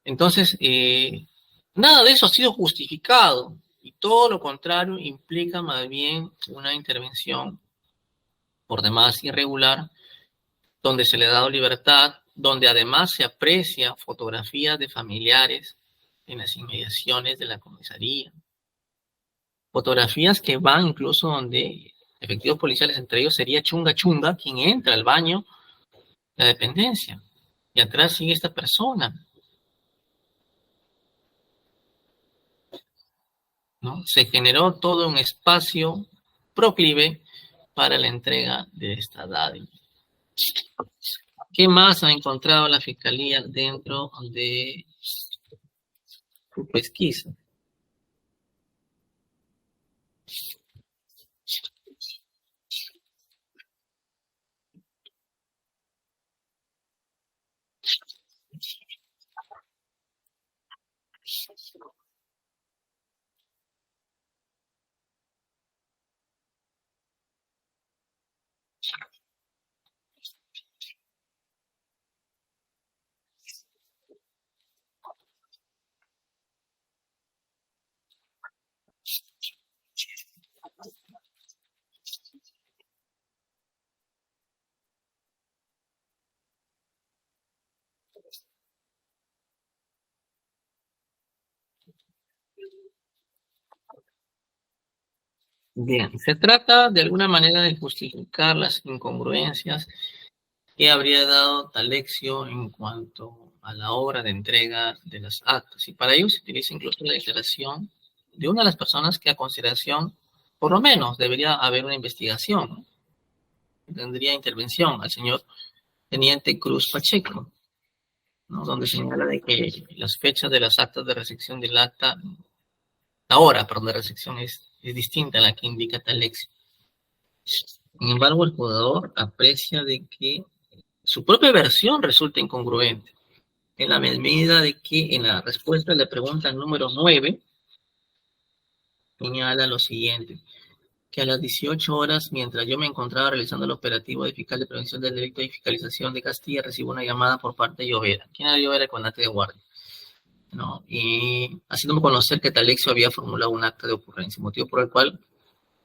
Speaker 1: Entonces, nada de eso ha sido justificado y todo lo contrario implica más bien una intervención por demás irregular, donde se le ha dado libertad, donde además se aprecia fotografías de familiares en las inmediaciones de la comisaría. Fotografías que van incluso donde efectivos policiales, entre ellos sería Chunga Chunga, quien entra al baño de la dependencia. Y atrás sigue esta persona, ¿no? Se generó todo un espacio proclive para la entrega de esta dádiva. ¿Qué más ha encontrado la Fiscalía dentro de su pesquisa? Bien, se trata de alguna manera de justificar las incongruencias que habría dado Talexio en cuanto a la obra de entrega de las actas. Y para ello se utiliza incluso la declaración de una de las personas que a consideración, por lo menos, debería haber una investigación, ¿no? Tendría intervención al señor Teniente Cruz Pacheco, ¿no? Donde señala de que las fechas de las actas de recepción del acta, la hora, perdón, de recepción es distinta a la que indica Talexio. Sin embargo, el jugador aprecia de que su propia versión resulta incongruente, en la medida de que en la respuesta a la pregunta número 9 señala lo siguiente, que a las 18 horas, mientras yo me encontraba realizando el operativo de fiscal de prevención del delito y fiscalización de Castilla, recibo una llamada por parte de Llovera. ¿Quién era Llovera? El comandante de guardia, ¿no? Y haciéndome conocer que Talexio había formulado un acta de ocurrencia, motivo por el cual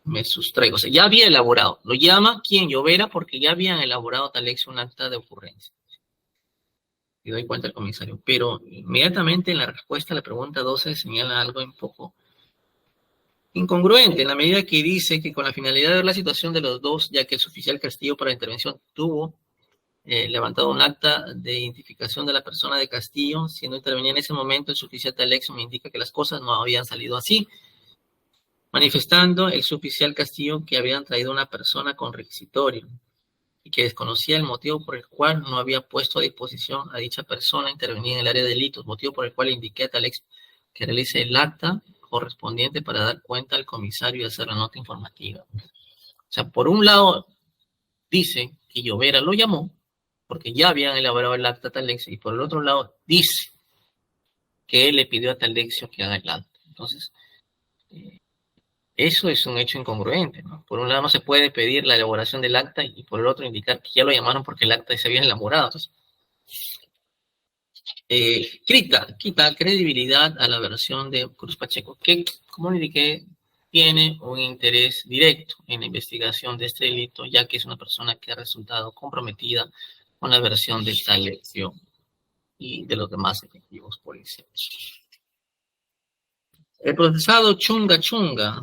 Speaker 1: me sustraigo. O sea, ya había elaborado. Lo llama ¿quién? Llovera, porque ya habían elaborado Talexio un acta de ocurrencia. Y doy cuenta al comisario. Pero inmediatamente en la respuesta a la pregunta 12 señala algo un poco incongruente, en la medida que dice que con la finalidad de ver la situación de los dos, ya que el suboficial Castillo para la intervención tuvo levantado un acta de identificación de la persona de Castillo, siendo intervenida en ese momento, el suboficial Talexio me indica que las cosas no habían salido así, manifestando el suboficial Castillo que habían traído una persona con requisitorio y que desconocía el motivo por el cual no había puesto a disposición a dicha persona intervenida en el área de delitos, motivo por el cual indiqué a Talexio que realice el acta correspondiente para dar cuenta al comisario y hacer la nota informativa. O sea, por un lado dice que Llovera lo llamó porque ya habían elaborado el acta a Talexio, y por el otro lado dice que él le pidió a Talexio que haga el acta. Entonces, eso es un hecho incongruente, ¿no? Por un lado no se puede pedir la elaboración del acta y por el otro indicar que ya lo llamaron porque el acta se había elaborado. Entonces, quita credibilidad a la versión de Cruz Pacheco, que, como le indiqué, tiene un interés directo en la investigación de este delito, ya que es una persona que ha resultado comprometida con la versión de Talexio y de los demás efectivos policiales. El procesado Chunga Chunga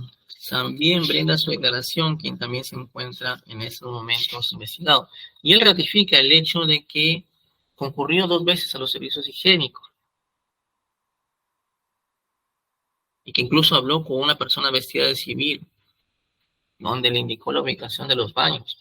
Speaker 1: también brinda su declaración, quien también se encuentra en estos momentos investigado. Y él ratifica el hecho de que concurrió 2 veces a los servicios higiénicos y que incluso habló con una persona vestida de civil, donde le indicó la ubicación de los baños.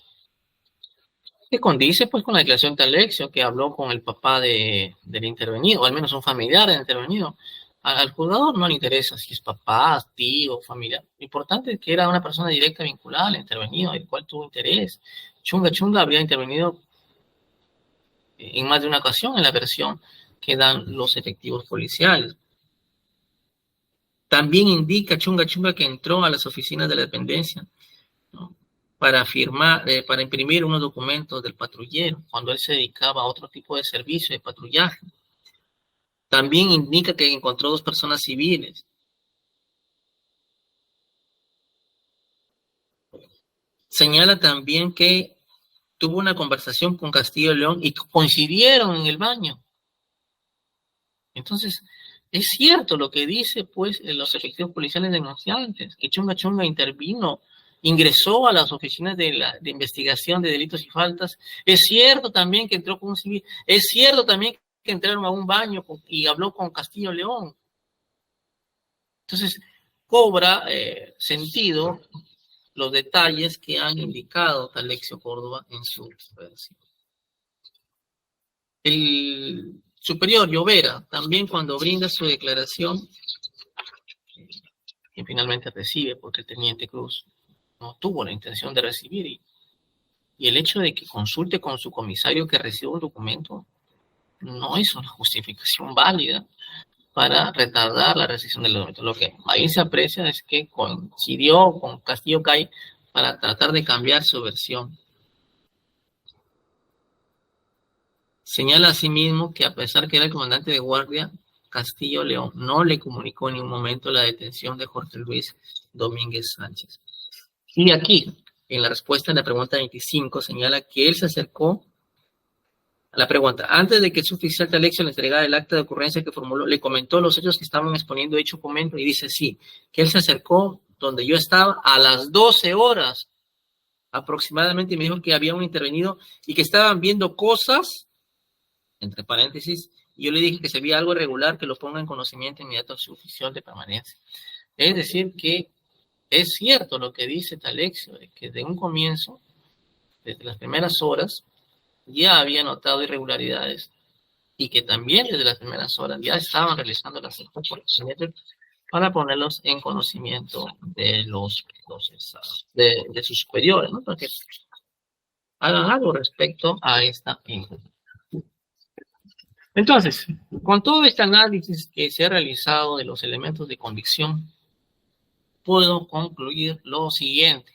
Speaker 1: Que condice pues con la declaración de Talexio, que habló con el papá del intervenido, o al menos un familiar del intervenido. Al juzgador no le interesa si es papá, tío, familiar. Lo importante es que era una persona directa vinculada al intervenido, el cual tuvo interés. Chunga Chunga habría intervenido en más de una ocasión en la versión que dan los efectivos policiales. También indica Chunga Chunga que entró a las oficinas de la dependencia, ¿no?, para firmar, para imprimir unos documentos del patrullero, cuando él se dedicaba a otro tipo de servicio de patrullaje. También indica que encontró 2 personas civiles. Señala también que tuvo una conversación con Castillo León y coincidieron en el baño. Entonces, es cierto lo que dice, pues, los efectivos policiales denunciantes, que Chunga Chunga intervino ingresó a las oficinas de investigación de delitos y faltas. Es cierto también que entró con un civil. Es cierto también que entraron a un baño y habló con Castillo León. Entonces, cobra sentido los detalles que han indicado Talexio Córdoba en su versión. El superior Llovera, también cuando brinda su declaración, que finalmente recibe, porque el teniente Cruz no tuvo la intención de recibir, y el hecho de que consulte con su comisario que reciba un documento no es una justificación válida para retardar la recepción del documento. Lo que ahí se aprecia es que coincidió con Castillo Cay para tratar de cambiar su versión. Señala asimismo que a pesar que era el comandante de guardia, Castillo León no le comunicó en ningún momento la detención de Jorge Luis Domínguez Sánchez. Y aquí, en la respuesta a la pregunta 25, señala que él se acercó a la pregunta. Antes de que el suboficial Talexio le entregara el acta de ocurrencia que formuló, le comentó los hechos que estaban exponiendo dicho documento y dice sí, que él se acercó donde yo estaba a las 12 horas aproximadamente y me dijo que había un intervenido y que estaban viendo cosas, entre paréntesis, y yo le dije que si había algo irregular que lo ponga en conocimiento inmediato al suboficial de permanencia. Es decir, que es cierto lo que dice Talexio, de que de un comienzo, desde las primeras horas, ya había notado irregularidades y que también desde las primeras horas ya estaban realizando las incorporaciones para ponerlos en conocimiento de los procesados, de sus superiores, ¿no? Para que hagan algo respecto a esta información. Entonces, con todo este análisis que se ha realizado de los elementos de convicción, puedo concluir lo siguiente,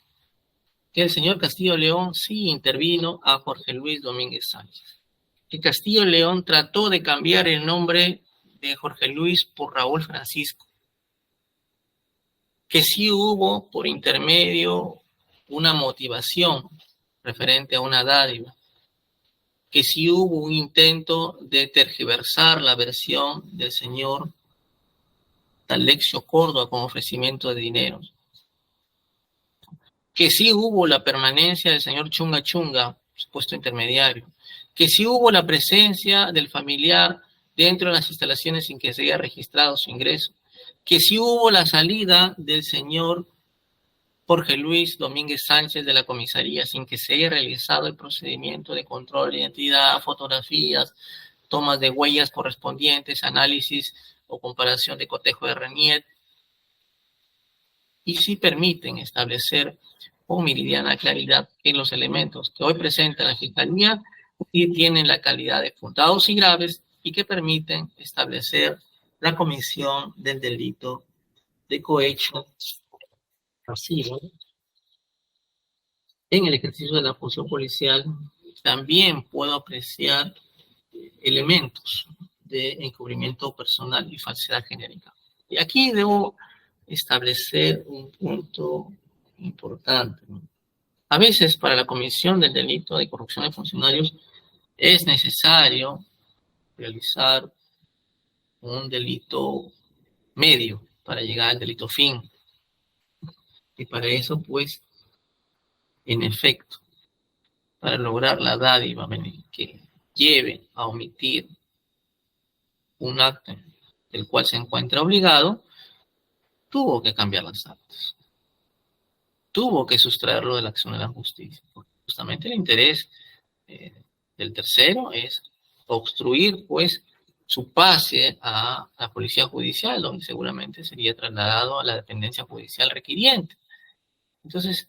Speaker 1: que el señor Castillo León sí intervino a Jorge Luis Domínguez Sánchez, que Castillo León trató de cambiar el nombre de Jorge Luis por Raúl Francisco, que sí hubo por intermedio una motivación referente a una dádiva, que sí hubo un intento de tergiversar la versión del señor Talexio Córdoba con ofrecimiento de dinero, que sí hubo la permanencia del señor Chunga Chunga, supuesto intermediario, que sí hubo la presencia del familiar dentro de las instalaciones sin que se haya registrado su ingreso, que sí hubo la salida del señor Jorge Luis Domínguez Sánchez de la comisaría sin que se haya realizado el procedimiento de control de identidad, fotografías, tomas de huellas correspondientes, análisis o comparación de cotejo de RENIET, y sí permiten establecer con meridiana claridad que los elementos que hoy presenta la Fiscalía sí tienen la calidad de fundados y graves y que permiten establecer la comisión del delito de cohecho pasivo en el ejercicio de la función policial. También puedo apreciar elementos de encubrimiento personal y falsedad genérica. Y aquí debo establecer un punto importante, ¿no? A veces para la comisión del delito de corrupción de funcionarios es necesario realizar un delito medio para llegar al delito fin. Y para eso, pues, en efecto, para lograr la dádiva que lleve a omitir un acto del cual se encuentra obligado, tuvo que cambiar las actas. Tuvo que sustraerlo de la acción de la justicia. Porque justamente el interés del tercero es obstruir, pues, su pase a la policía judicial, donde seguramente sería trasladado a la dependencia judicial requiriente. Entonces,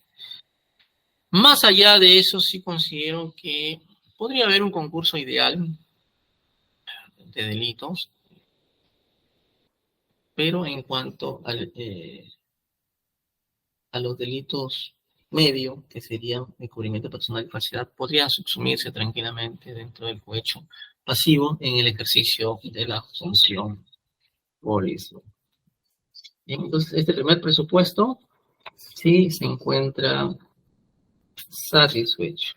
Speaker 1: más allá de eso, sí considero que podría haber un concurso ideal de delitos, pero en cuanto a los delitos medio, que serían encubrimiento personal y falsedad, podría subsumirse tranquilamente dentro del cohecho pasivo en el ejercicio de la función policial. Bien, entonces, este primer presupuesto sí se encuentra satisfecho.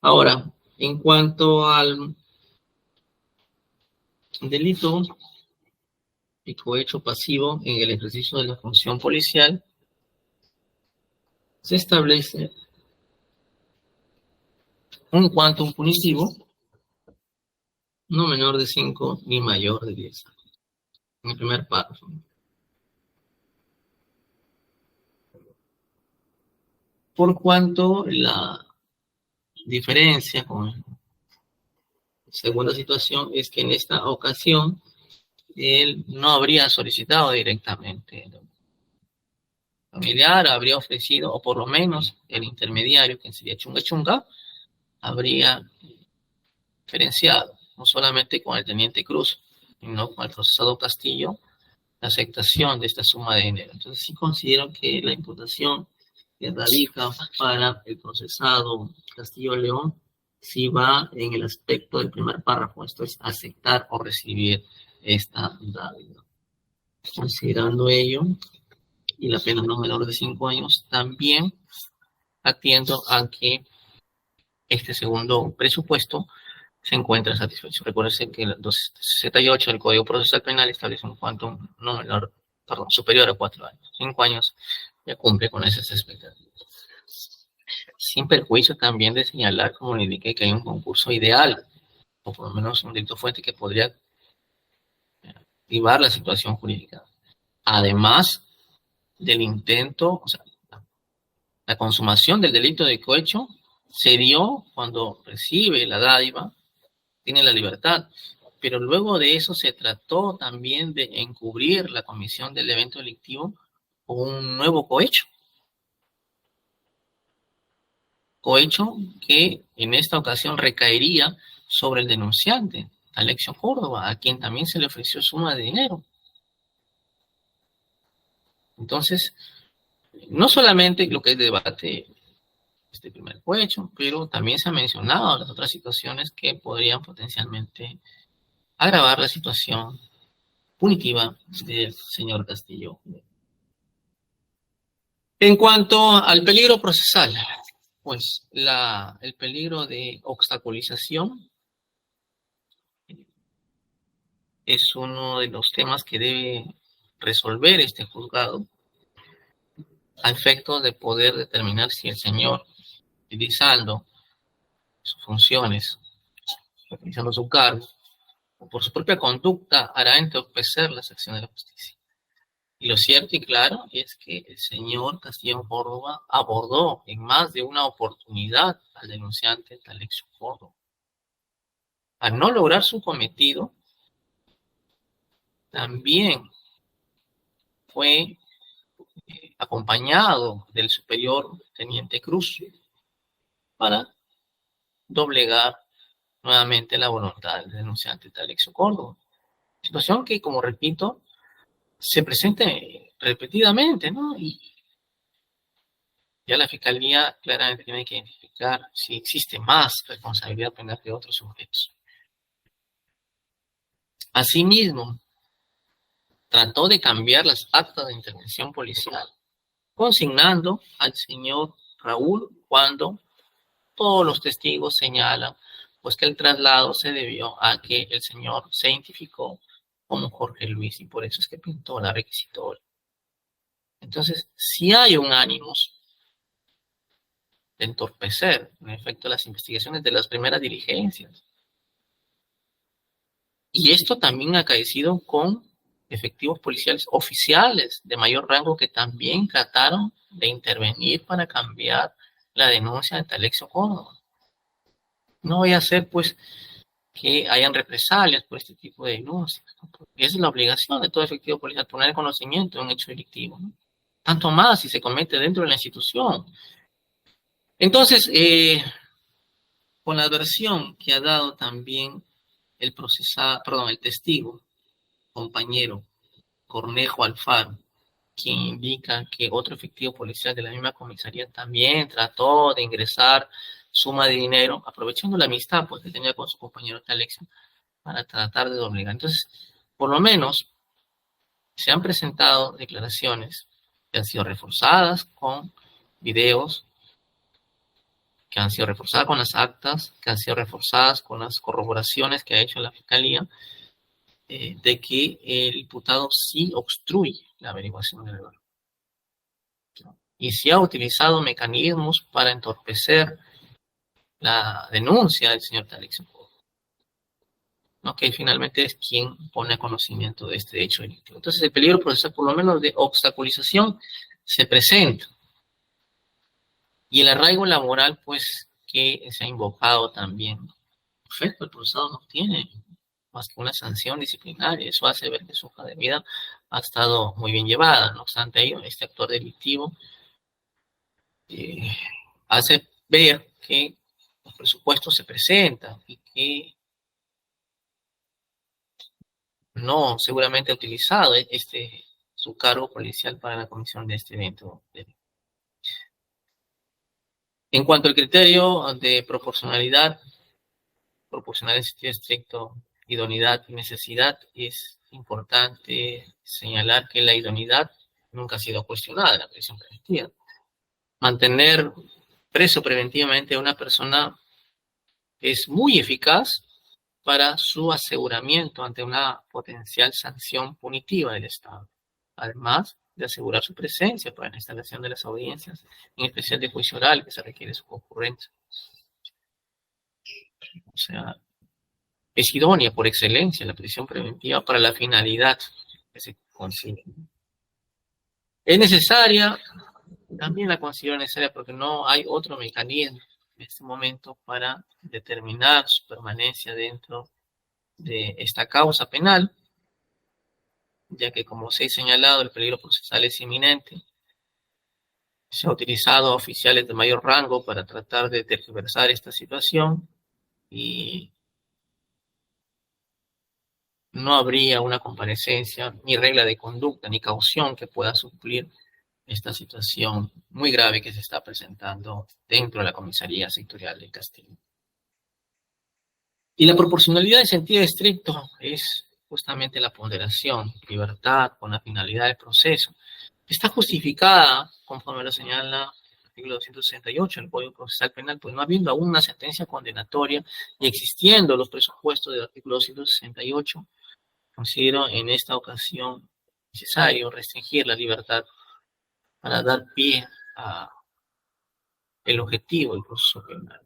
Speaker 1: Ahora, en cuanto al delito y cohecho pasivo en el ejercicio de la función policial, se establece un quantum punitivo no menor de 5 ni mayor de 10 años. En el primer párrafo. Por cuanto la diferencia con la segunda situación es que en esta ocasión él no habría solicitado directamente el familiar, habría ofrecido, o por lo menos el intermediario, que sería Chunga Chunga, habría diferenciado, no solamente con el teniente Cruz, sino con el procesado Castillo, la aceptación de esta suma de dinero. Entonces sí considero que la imputación que radica para el procesado Castillo León sí va en el aspecto del primer párrafo, esto es aceptar o recibir esta dádiva. Considerando ello, y la pena no menor de 5 años, también atiendo a que este segundo presupuesto se encuentra satisfecho. Recuerden que el 268 del Código Procesal Penal establece un quantum no menor, superior a 4 años. 5 años ya cumple con esas expectativas. Sin perjuicio también de señalar, como le indiqué, que hay un concurso ideal, o por lo menos un delito fuente que podría activar la situación jurídica. Además del intento, o sea, la consumación del delito de cohecho se dio cuando recibe la dádiva, tiene la libertad, pero luego de eso se trató también de encubrir la comisión del evento delictivo con un nuevo cohecho. Cohecho que en esta ocasión recaería sobre el denunciante, Alexio Córdoba, a quien también se le ofreció suma de dinero. Entonces, no solamente lo que es debate este primer cohecho, pero también se han mencionado las otras situaciones que podrían potencialmente agravar la situación punitiva del señor Castillo. En cuanto al peligro procesal, pues el peligro de obstaculización es uno de los temas que debe resolver este juzgado a efectos de poder determinar si el señor, utilizando sus funciones, utilizando su cargo, o por su propia conducta, hará entorpecer las acciones de la justicia. Y lo cierto y claro es que el señor Castillo Córdoba abordó en más de una oportunidad al denunciante Alexio Córdoba. Al no lograr su cometido, también fue acompañado del superior teniente Cruz para doblegar nuevamente la voluntad del denunciante Alexio Córdoba. Situación que, como repito, se presenta repetidamente, ¿no? Y ya la Fiscalía claramente tiene que identificar si existe más responsabilidad penal que otros sujetos. Asimismo, trató de cambiar las actas de intervención policial, consignando al señor Raúl cuando todos los testigos señalan pues que el traslado se debió a que el señor se identificó como Jorge Luis y por eso es que pintó la requisitoria. Entonces, si hay un ánimo de entorpecer, en efecto, las investigaciones de las primeras diligencias. Y esto también ha acaecido con efectivos policiales oficiales de mayor rango que también trataron de intervenir para cambiar la denuncia de Alexio Córdoba. No voy a hacer, pues, que hayan represalias por este tipo de denuncias, ¿no? Porque esa es la obligación de todo efectivo policial, poner conocimiento de un hecho delictivo, ¿no? Tanto más si se comete dentro de la institución. Entonces, con la versión que ha dado también el testigo, compañero Cornejo Alfaro, quien indica que otro efectivo policial de la misma comisaría también trató de ingresar suma de dinero, aprovechando la amistad pues, que tenía con su compañero Alexio, para tratar de doblegar. Entonces, por lo menos, se han presentado declaraciones que han sido reforzadas con videos, que han sido reforzadas con las actas, que han sido reforzadas con las corroboraciones que ha hecho la Fiscalía, de que el imputado sí obstruye la averiguación del error. y si ha utilizado mecanismos para entorpecer la denuncia del señor Talexio, ¿no? Que finalmente es quien pone a conocimiento de este hecho delictivo. Entonces el peligro procesal, por lo menos de obstaculización, se presenta. Y el arraigo laboral, pues, que se ha invocado también. En efecto, el procesado no tiene más que una sanción disciplinaria. Eso hace ver que su hoja de vida ha estado muy bien llevada. No obstante ello, este actor delictivo hace ver que los presupuestos se presentan y que no seguramente ha utilizado su cargo policial para la comisión de este evento. En cuanto al criterio de proporcionalidad en sentido estricto, idoneidad y necesidad, es importante señalar que la idoneidad nunca ha sido cuestionada en la prisión preventiva. Mantener preso preventivamente a una persona es muy eficaz para su aseguramiento ante una potencial sanción punitiva del Estado, además de asegurar su presencia para la instalación de las audiencias, en especial de juicio oral, que se requiere su concurrencia. O sea, es idónea por excelencia la prisión preventiva para la finalidad que se consigue. Es necesaria, también la considero necesaria porque no hay otro mecanismo en este momento para determinar su permanencia dentro de esta causa penal, ya que, como se ha señalado, el peligro procesal es inminente. Se ha utilizado a oficiales de mayor rango para tratar de tergiversar esta situación y no habría una comparecencia, ni regla de conducta, ni caución que pueda suplir esta situación muy grave que se está presentando dentro de la Comisaría Sectorial del Castillo. Y la proporcionalidad en sentido estricto es justamente la ponderación, libertad con la finalidad del proceso. Está justificada, conforme lo señala el artículo 268 del Código Procesal Penal, pues no habiendo aún una sentencia condenatoria y existiendo los presupuestos del artículo 268, considero en esta ocasión necesario restringir la libertad para dar pie a el objetivo del proceso penal.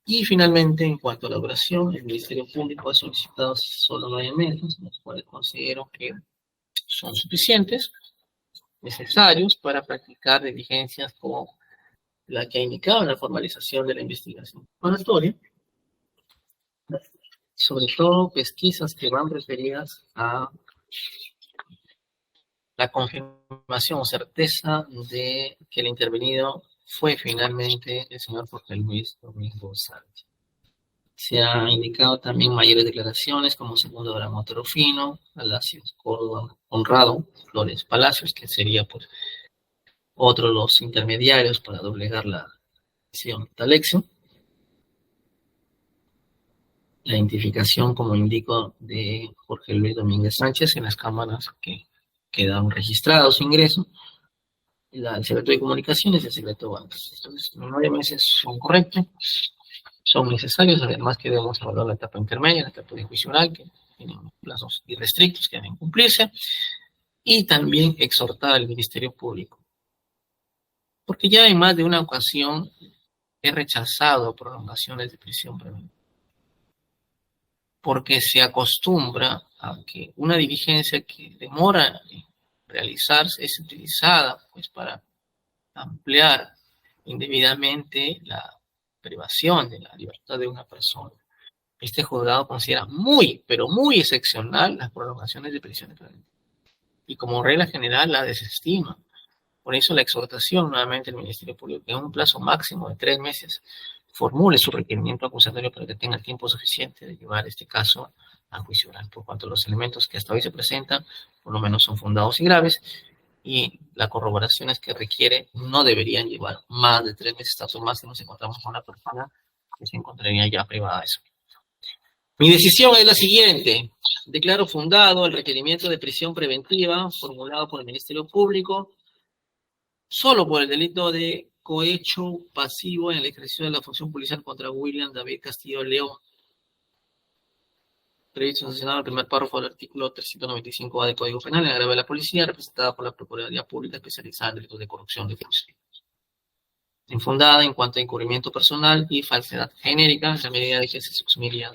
Speaker 1: Y finalmente, en cuanto a la duración, el Ministerio Público ha solicitado solo 9 meses, los cuales considero que son suficientes, necesarios para practicar diligencias como la que ha indicado en la formalización de la investigación preparatoria, sobre todo pesquisas que van referidas a la confirmación o certeza de que el intervenido fue finalmente el señor Jorge Luis Domingo Sánchez. Se ha indicado también mayores declaraciones como segundo Abraham Otero Fino, Palacios Córdoba Honrado, Flores Palacios, que sería pues otro de los intermediarios para doblegar la acción de Talexio. La identificación, como indico, de Jorge Luis Domínguez Sánchez en las cámaras que quedaron registrados su ingreso, el secreto de comunicaciones y el secreto de bancos. Entonces, los 9 meses son correctos, son necesarios, además que debemos evaluar la etapa intermedia, la etapa de juicio oral, que tienen plazos irrestrictos que deben cumplirse, y también exhortar al Ministerio Público. Porque ya en más de una ocasión he rechazado prolongaciones de prisión preventiva. Porque se acostumbra a que una diligencia que demora en realizarse es utilizada pues para ampliar indebidamente la privación de la libertad de una persona. Este juzgado considera muy, pero muy excepcional las prolongaciones de prisión preventiva. Y como regla general la desestima. Por eso la exhortación nuevamente al Ministerio Público que en un plazo máximo de 3 meses formule su requerimiento acusatorio para que tenga tiempo suficiente de llevar este caso a juicio oral, por cuanto los elementos que hasta hoy se presentan por lo menos son fundados y graves, y las corroboraciones que requiere no deberían llevar más de 3 meses, tanto más que nos encontramos con una persona que se encontraría ya privada de eso. Mi decisión es la siguiente. Declaro fundado el requerimiento de prisión preventiva formulado por el Ministerio Público solo por el delito de cohecho pasivo en el ejercicio de la función policial contra William David Castillo León, Previsto sancionado el primer párrafo del artículo 395A del Código Penal en agravio de la policía, representada por la Procuraduría Pública especializada en delitos de corrupción de función. Infundada en cuanto a encubrimiento personal y falsedad genérica, la medida de que se subsumiría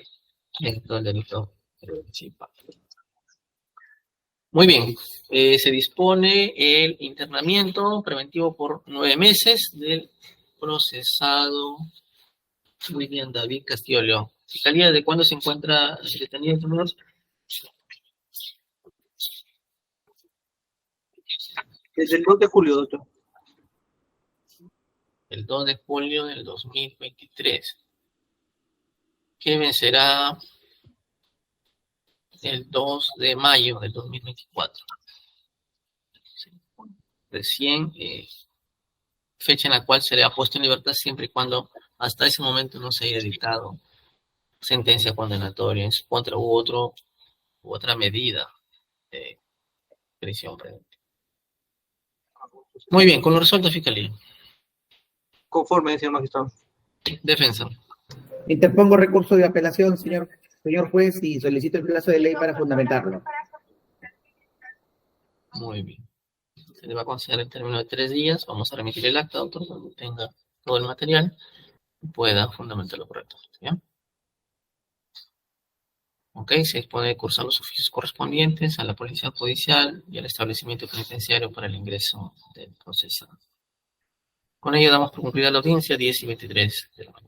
Speaker 1: dentro del delito principal. Muy bien, se dispone el internamiento preventivo por 9 meses del procesado William David Castillo León. Fiscalía, ¿de cuándo se encuentra detenido, señor?
Speaker 2: Desde el 2 de julio, doctor.
Speaker 1: El 2 de julio del 2023. Que vencerá el 2 de mayo del 2024. Recién, fecha en la cual se le ha puesto en libertad siempre y cuando hasta ese momento no se haya dictado sentencia condenatoria en su contra u otra medida de prisión preventiva. Muy bien, con lo resuelto, Fiscalía.
Speaker 2: Conforme, señor magistrado.
Speaker 1: Defensa.
Speaker 3: Interpongo recurso de apelación, señor juez, y solicito el plazo de ley para fundamentarlo.
Speaker 1: Muy bien. Se le va a conceder el término de 3 días. Vamos a remitir el acta, doctor, cuando tenga todo el material y pueda fundamentarlo correctamente. ¿Ya? Ok, se dispone de cursar los oficios correspondientes a la Policía Judicial y al establecimiento penitenciario para el ingreso del procesado. Con ello damos por concluida la audiencia 10:23 de la mañana.